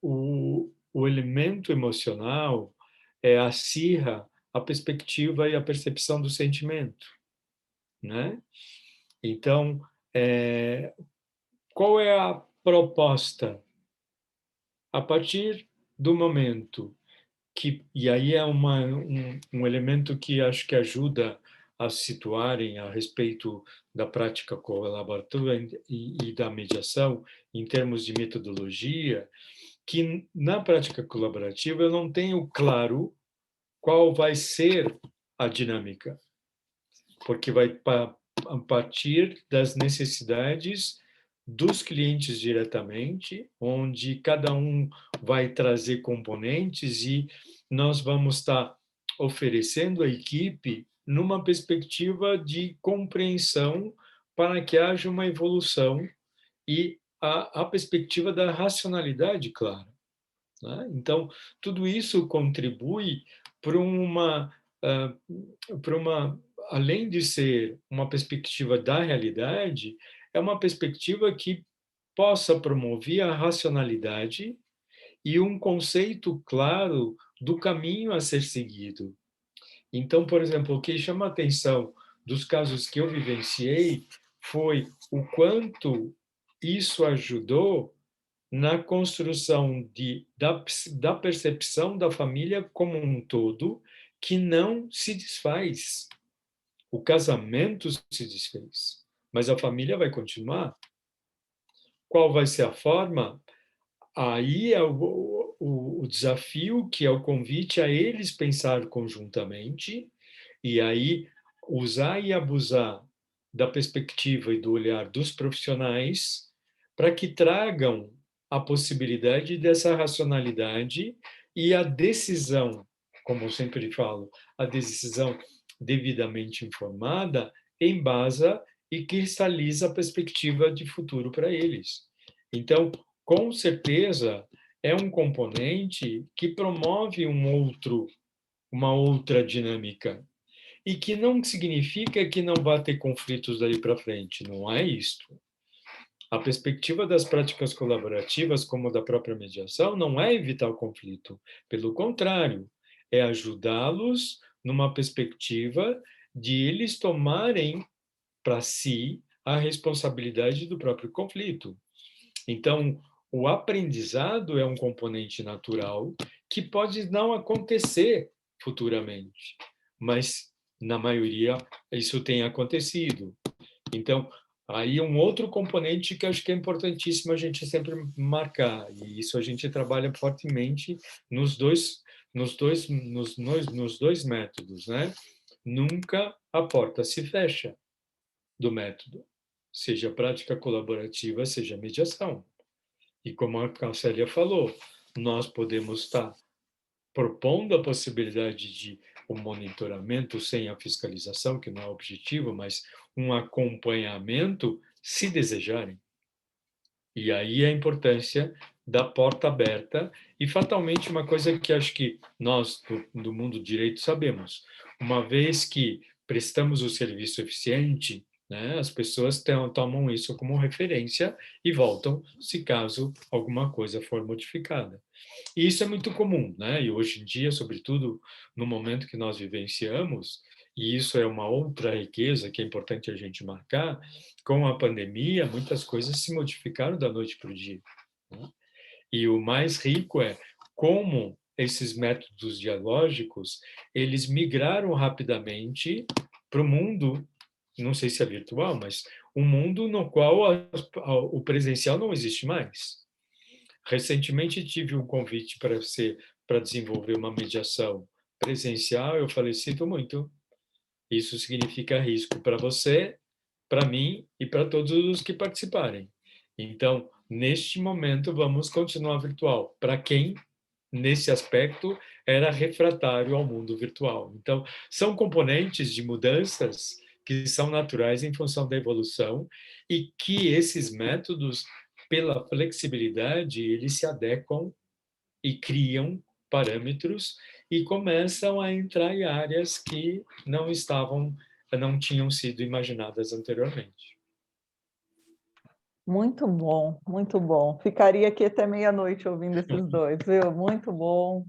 o elemento emocional acirra a perspectiva e a percepção do sentimento, né? Então, qual é proposta, a partir do momento que, e aí é um elemento que acho que ajuda a situarem a respeito da prática colaborativa e da mediação, em termos de metodologia, que na prática colaborativa eu não tenho claro qual vai ser a dinâmica, porque vai a partir das necessidades dos clientes diretamente, onde cada um vai trazer componentes e nós vamos estar oferecendo à equipe numa perspectiva de compreensão para que haja uma evolução e a perspectiva da racionalidade clara, né? Então, tudo isso contribui para uma, além de ser uma perspectiva da realidade, é uma perspectiva que possa promover a racionalidade e um conceito claro do caminho a ser seguido. Então, por exemplo, o que chama a atenção dos casos que eu vivenciei foi o quanto isso ajudou na construção da percepção da família como um todo, que não se desfaz. O casamento se desfez, mas a família vai continuar. Qual vai ser a forma? Aí é o desafio, que é o convite a eles pensar conjuntamente, e aí usar e abusar da perspectiva e do olhar dos profissionais para que tragam a possibilidade dessa racionalidade e a decisão, como eu sempre falo, a decisão devidamente informada embasa e cristaliza a perspectiva de futuro para eles. Então, com certeza, é um componente que promove uma outra dinâmica. E que não significa que não vá ter conflitos dali para frente, não é isto. A perspectiva das práticas colaborativas, como da própria mediação, não é evitar o conflito. Pelo contrário, é ajudá-los numa perspectiva de eles tomarem para si a responsabilidade do próprio conflito. Então, o aprendizado é um componente natural que pode não acontecer futuramente, mas, na maioria, isso tem acontecido. Então, aí um outro componente que acho que é importantíssimo a gente sempre marcar, e isso a gente trabalha fortemente nos dois métodos, né? Nunca a porta se fecha do método, seja prática colaborativa, seja mediação. E como a Célia falou, nós podemos estar propondo a possibilidade de um monitoramento sem a fiscalização, que não é o objetivo, mas um acompanhamento, se desejarem. E aí a importância da porta aberta e, fatalmente, uma coisa que acho que nós, do mundo do direito, sabemos. Uma vez que prestamos o serviço eficiente, né, as pessoas tomam isso como referência e voltam se caso alguma coisa for modificada. E isso é muito comum, né? E hoje em dia, sobretudo no momento que nós vivenciamos, e isso é uma outra riqueza que é importante a gente marcar, com a pandemia, muitas coisas se modificaram da noite para o dia, né? E o mais rico é como esses métodos dialógicos, eles migraram rapidamente para o mundo, não sei se é virtual, mas um mundo no qual o presencial não existe mais. Recentemente tive um convite para desenvolver uma mediação presencial. Eu falei, sinto muito. Isso significa risco para você, para mim e para todos os que participarem. Então, neste momento, vamos continuar virtual. Para quem, nesse aspecto, era refratário ao mundo virtual. Então, são componentes de mudanças que são naturais em função da evolução e que esses métodos, pela flexibilidade, eles se adequam e criam parâmetros e começam a entrar em áreas que não tinham sido imaginadas anteriormente. Muito bom, muito bom. Ficaria aqui até meia-noite ouvindo esses dois, viu? Muito bom,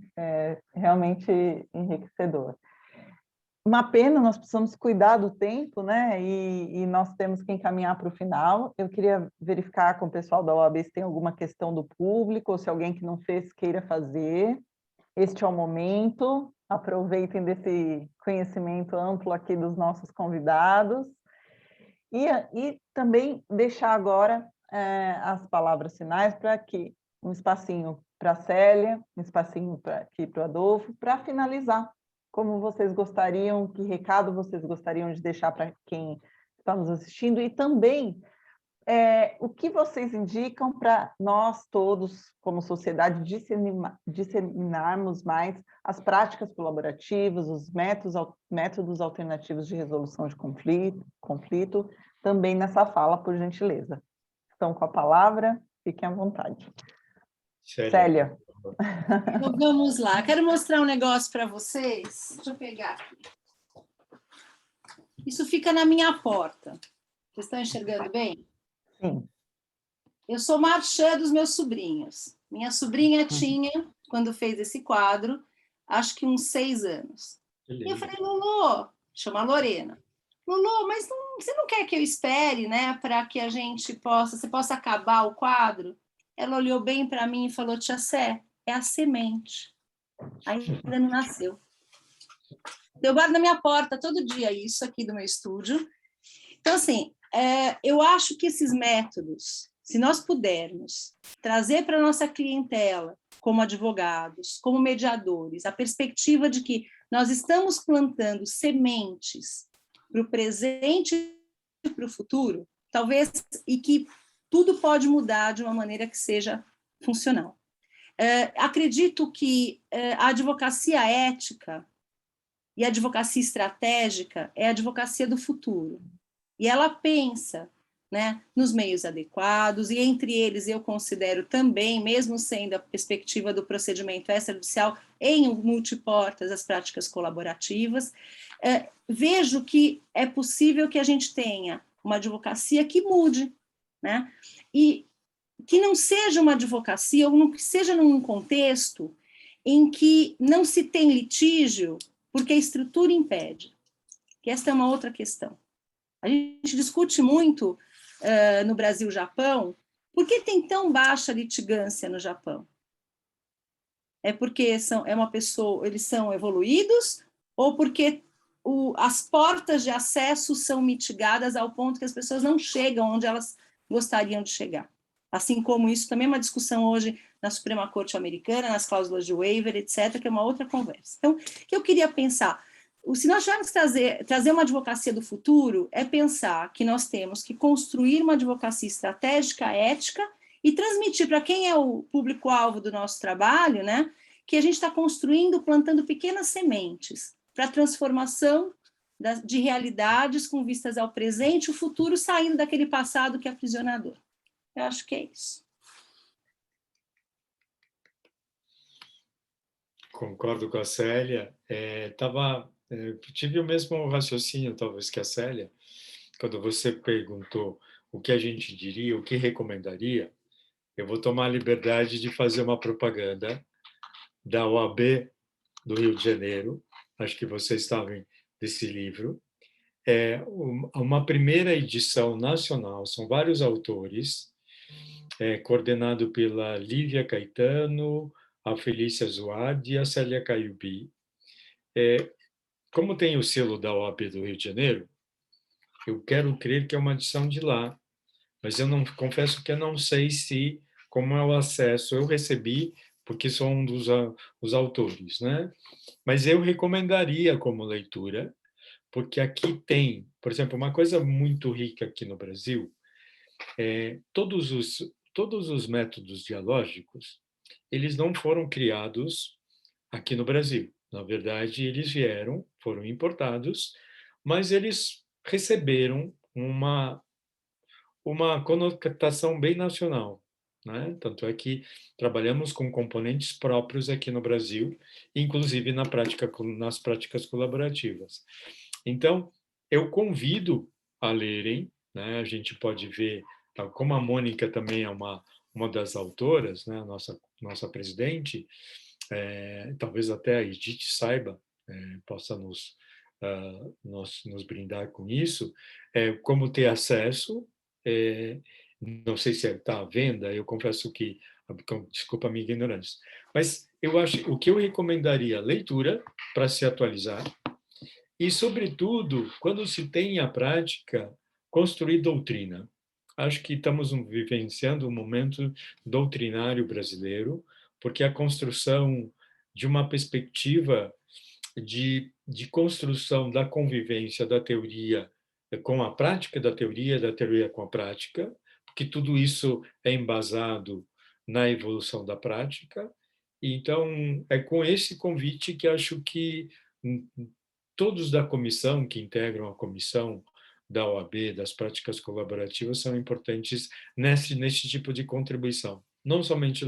realmente enriquecedor. uma pena, nós precisamos cuidar do tempo, né? E nós temos que encaminhar para o final. Eu queria verificar com o pessoal da OAB se tem alguma questão do público, ou se alguém que não fez queira fazer. Este é o momento. Aproveitem desse conhecimento amplo aqui dos nossos convidados. E também deixar agora as palavras finais para que um espacinho para a Célia, um espacinho aqui para o Adolfo, para finalizar. Como vocês gostariam, que recado vocês gostariam de deixar para quem está nos assistindo, e também o que vocês indicam para nós todos, como sociedade, disseminarmos mais as práticas colaborativas, os métodos alternativos de resolução de conflito, também nessa fala, por gentileza. Estão com a palavra, fiquem à vontade. Célia. Então, vamos lá. Quero mostrar um negócio para vocês. Deixa eu pegar aqui. Isso fica na minha porta. Vocês estão enxergando bem? Sim. Eu sou marchã dos meus sobrinhos. Minha sobrinha tinha, quando fez esse quadro, acho que uns 6 anos. E eu falei, Lulu, chama a Lorena. Lulu, mas você não quer que eu espere, né, para que a gente você possa acabar o quadro? Ela olhou bem para mim e falou, tia Sé, é a semente. Ainda não nasceu. Eu guardo na minha porta todo dia isso aqui do meu estúdio. Então, assim, eu acho que esses métodos, se nós pudermos trazer para a nossa clientela, como advogados, como mediadores, a perspectiva de que nós estamos plantando sementes para o presente e para o futuro, talvez, e que tudo pode mudar de uma maneira que seja funcional. Acredito que a advocacia ética e a advocacia estratégica é a advocacia do futuro. E ela pensa, né, nos meios adequados, e entre eles eu considero também, mesmo sendo a perspectiva do procedimento extrajudicial, em multiportas as práticas colaborativas, vejo que é possível que a gente tenha uma advocacia que mude, né, e que não seja uma advocacia, ou não que seja num contexto em que não se tem litígio porque a estrutura impede, que essa é uma outra questão. A gente discute muito no Brasil e Japão, por que tem tão baixa litigância no Japão? É porque eles são evoluídos, ou porque as portas de acesso são mitigadas ao ponto que as pessoas não chegam onde elas gostariam de chegar? Assim como isso também é uma discussão hoje na Suprema Corte Americana, nas cláusulas de waiver, etc., que é uma outra conversa. Então, o que eu queria pensar? Se nós tivermos que trazer uma advocacia do futuro, é pensar que nós temos que construir uma advocacia estratégica, ética, e transmitir para quem é o público-alvo do nosso trabalho, né, que a gente está construindo, plantando pequenas sementes para a transformação de realidades com vistas ao presente e o futuro, saindo daquele passado que é aprisionador. Eu acho que é isso. Concordo com a Célia. Tive o mesmo raciocínio, talvez, que a Célia, quando você perguntou o que a gente diria, o que recomendaria. Eu vou tomar a liberdade de fazer uma propaganda da OAB do Rio de Janeiro. Acho que vocês sabem desse livro. É uma primeira edição nacional, são vários autores, coordenado pela Lívia Caetano, a Felícia Zuardi e a Célia Caiubi. Como tem o selo da OAB do Rio de Janeiro, eu quero crer que é uma edição de lá, mas eu confesso que eu não sei como é o acesso. Eu recebi, porque sou um dos autores, né? Mas eu recomendaria como leitura, porque aqui tem, por exemplo, uma coisa muito rica aqui no Brasil, todos os métodos dialógicos, eles não foram criados aqui no Brasil. Na verdade, eles foram importados, mas eles receberam uma conotação bem nacional, né? Tanto é que trabalhamos com componentes próprios aqui no Brasil, inclusive nas práticas colaborativas. Então, eu convido a lerem, né? A gente pode ver, como a Mônica também é uma das autoras, né? Nossa presidente, talvez até a Edith saiba, possa nos nos brindar com isso, como ter acesso. Não sei se está à venda, eu confesso que, desculpa a minha ignorância, mas eu acho, o que eu recomendaria, leitura para se atualizar e, sobretudo, quando se tem a prática, construir doutrina. Acho que estamos vivenciando um momento doutrinário brasileiro, porque a construção de uma perspectiva de construção da convivência da teoria com a prática, da teoria com a prática, porque tudo isso é embasado na evolução da prática. Então, é com esse convite que acho que todos da comissão, que integram a comissão da OAB, das práticas colaborativas, são importantes nesse tipo de contribuição. Não somente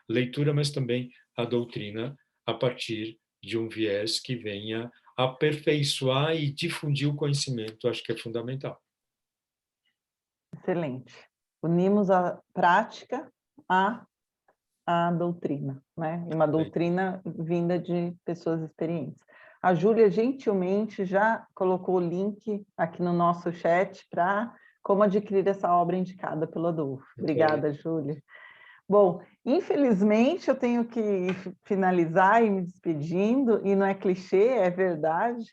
leitura, mas também a doutrina, a partir de um viés que venha aperfeiçoar e difundir o conhecimento, acho que é fundamental. Excelente. Unimos a prática à doutrina, né? E uma doutrina vinda de pessoas experientes. A Júlia gentilmente já colocou o link aqui no nosso chat para como adquirir essa obra indicada pelo Adolfo. Obrigada, Júlia. Bom, infelizmente eu tenho que finalizar e me despedindo, e não é clichê, é verdade,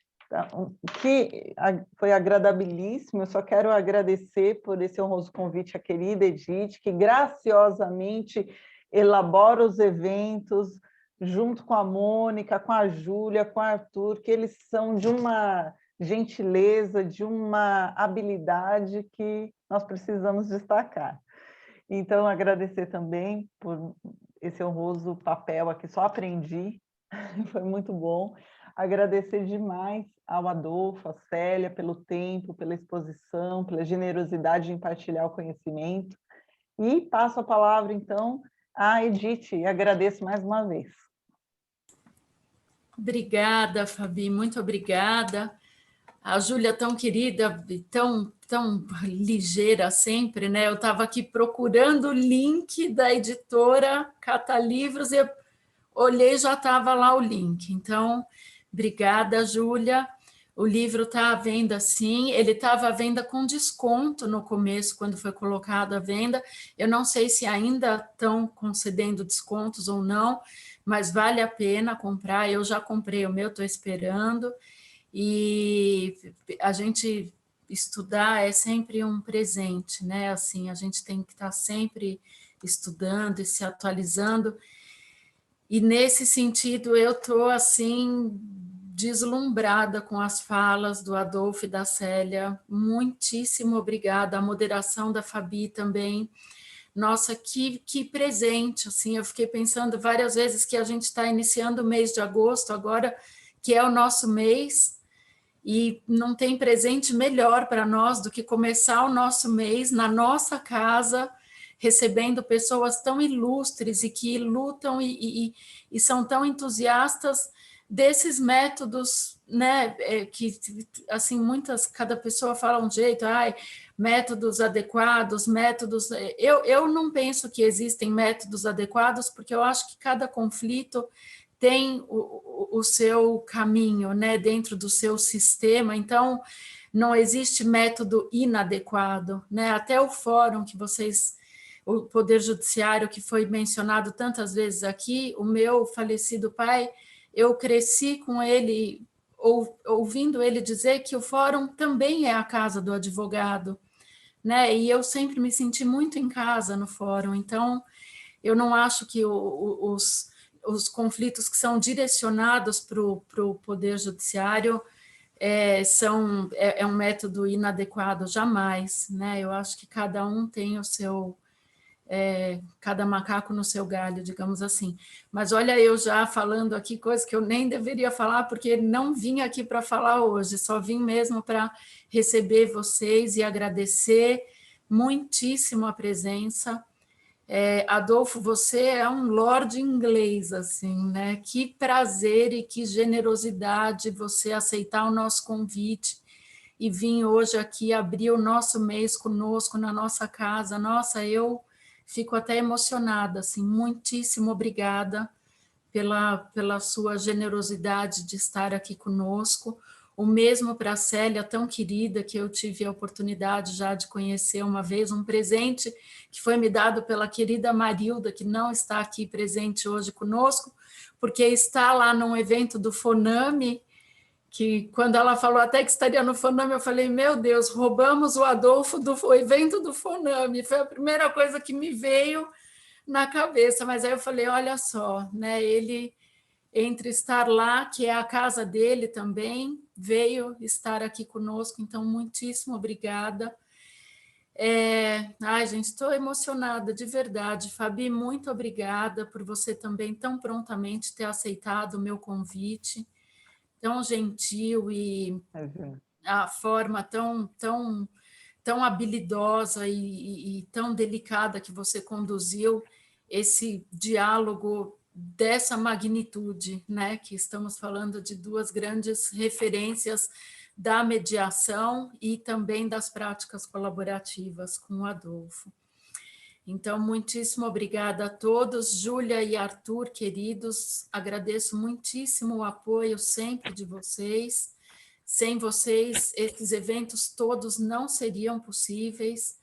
que foi agradabilíssimo. Eu só quero agradecer por esse honroso convite à querida Edith, que graciosamente elabora os eventos, junto com a Mônica, com a Júlia, com o Arthur, que eles são de uma gentileza, de uma habilidade que nós precisamos destacar. Então, agradecer também por esse honroso papel aqui, só aprendi, foi muito bom. Agradecer demais ao Adolfo, à Célia, pelo tempo, pela exposição, pela generosidade em partilhar o conhecimento. E passo a palavra, então, à Edith, e agradeço mais uma vez. Obrigada, Fabi, muito obrigada. A Júlia tão querida, tão ligeira sempre, né? Eu estava aqui procurando o link da editora Catalivros e eu olhei, já estava lá o link. Então, obrigada, Júlia. O livro está à venda, sim. Ele estava à venda com desconto no começo, quando foi colocado à venda. Eu não sei se ainda estão concedendo descontos ou não, mas vale a pena comprar. Eu já comprei o meu, estou esperando. E a gente estudar é sempre um presente, né? Assim, a gente tem que estar sempre estudando e se atualizando. E nesse sentido eu estou assim deslumbrada com as falas do Adolfo e da Célia. Muitíssimo obrigada. A moderação da Fabi também. Nossa, que presente, assim, eu fiquei pensando várias vezes que a gente está iniciando o mês de agosto agora, que é o nosso mês, e não tem presente melhor para nós do que começar o nosso mês na nossa casa, recebendo pessoas tão ilustres e que lutam e são tão entusiastas desses métodos, né, que assim cada pessoa fala um jeito, métodos adequados, métodos. Eu não penso que existem métodos adequados, porque eu acho que cada conflito tem o seu caminho, né, dentro do seu sistema, então não existe método inadequado, né? Até o fórum que o Poder Judiciário, que foi mencionado tantas vezes aqui, o meu falecido pai, eu cresci com ele, ouvindo ele dizer que o fórum também é a casa do advogado, né? E eu sempre me senti muito em casa no fórum, então eu não acho que os conflitos que são direcionados para o Poder Judiciário é um método inadequado, jamais, né? Eu acho que cada um tem o seu, cada macaco no seu galho, digamos assim. Mas olha, eu já falando aqui coisas que eu nem deveria falar, porque não vim aqui para falar hoje, só vim mesmo para receber vocês e agradecer muitíssimo a presença. Adolfo, você é um lord inglês, assim, né? Que prazer e que generosidade você aceitar o nosso convite e vir hoje aqui abrir o nosso mês conosco na nossa casa. Nossa, eu fico até emocionada, assim, muitíssimo obrigada pela sua generosidade de estar aqui conosco. O mesmo para a Célia, tão querida, que eu tive a oportunidade já de conhecer uma vez, um presente que foi me dado pela querida Marilda, que não está aqui presente hoje conosco, porque está lá num evento do Foname, que quando ela falou até que estaria no Foname, eu falei, meu Deus, roubamos o Adolfo do evento do Foname. Foi a primeira coisa que me veio na cabeça, mas aí eu falei, olha só, né? Ele, entre estar lá, que é a casa dele também, veio estar aqui conosco, então muitíssimo obrigada. Ai, gente, estou emocionada, de verdade. Fabi, muito obrigada por você também tão prontamente ter aceitado o meu convite, tão gentil e a forma tão habilidosa e tão delicada que você conduziu esse diálogo dessa magnitude, né? Que estamos falando de duas grandes referências da mediação e também das práticas colaborativas com o Adolfo. Então, muitíssimo obrigada a todos, Júlia e Arthur, queridos, agradeço muitíssimo o apoio sempre de vocês. Sem vocês, esses eventos todos não seriam possíveis.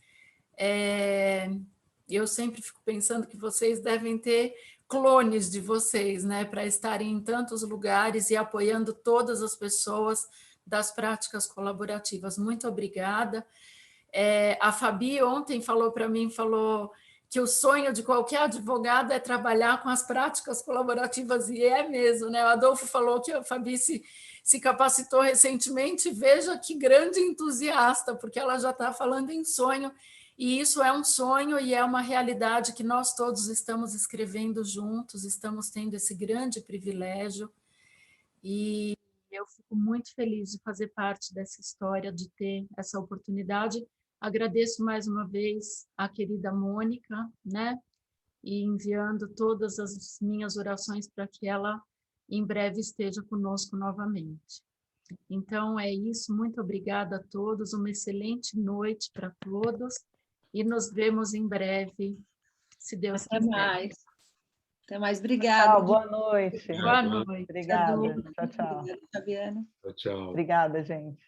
Eu sempre fico pensando que vocês devem ter clones de vocês, né, para estarem em tantos lugares e apoiando todas as pessoas das práticas colaborativas. Muito obrigada. A Fabi ontem falou para mim, falou que o sonho de qualquer advogado é trabalhar com as práticas colaborativas, e é mesmo, né? O Adolfo falou que a Fabi se capacitou recentemente, veja que grande entusiasta, porque ela já está falando em sonho, e isso é um sonho e é uma realidade que nós todos estamos escrevendo juntos, estamos tendo esse grande privilégio, e eu fico muito feliz de fazer parte dessa história, de ter essa oportunidade. Agradeço mais uma vez a querida Mônica, né? E enviando todas as minhas orações para que ela em breve esteja conosco novamente. Então é isso, muito obrigada a todos, uma excelente noite para todos e nos vemos em breve, se Deus quiser. Até mais. Até mais, obrigada. Tchau, boa noite. Boa noite. Obrigada. Tchau, tchau. Obrigada, Fabiana. Tchau. Obrigada, gente.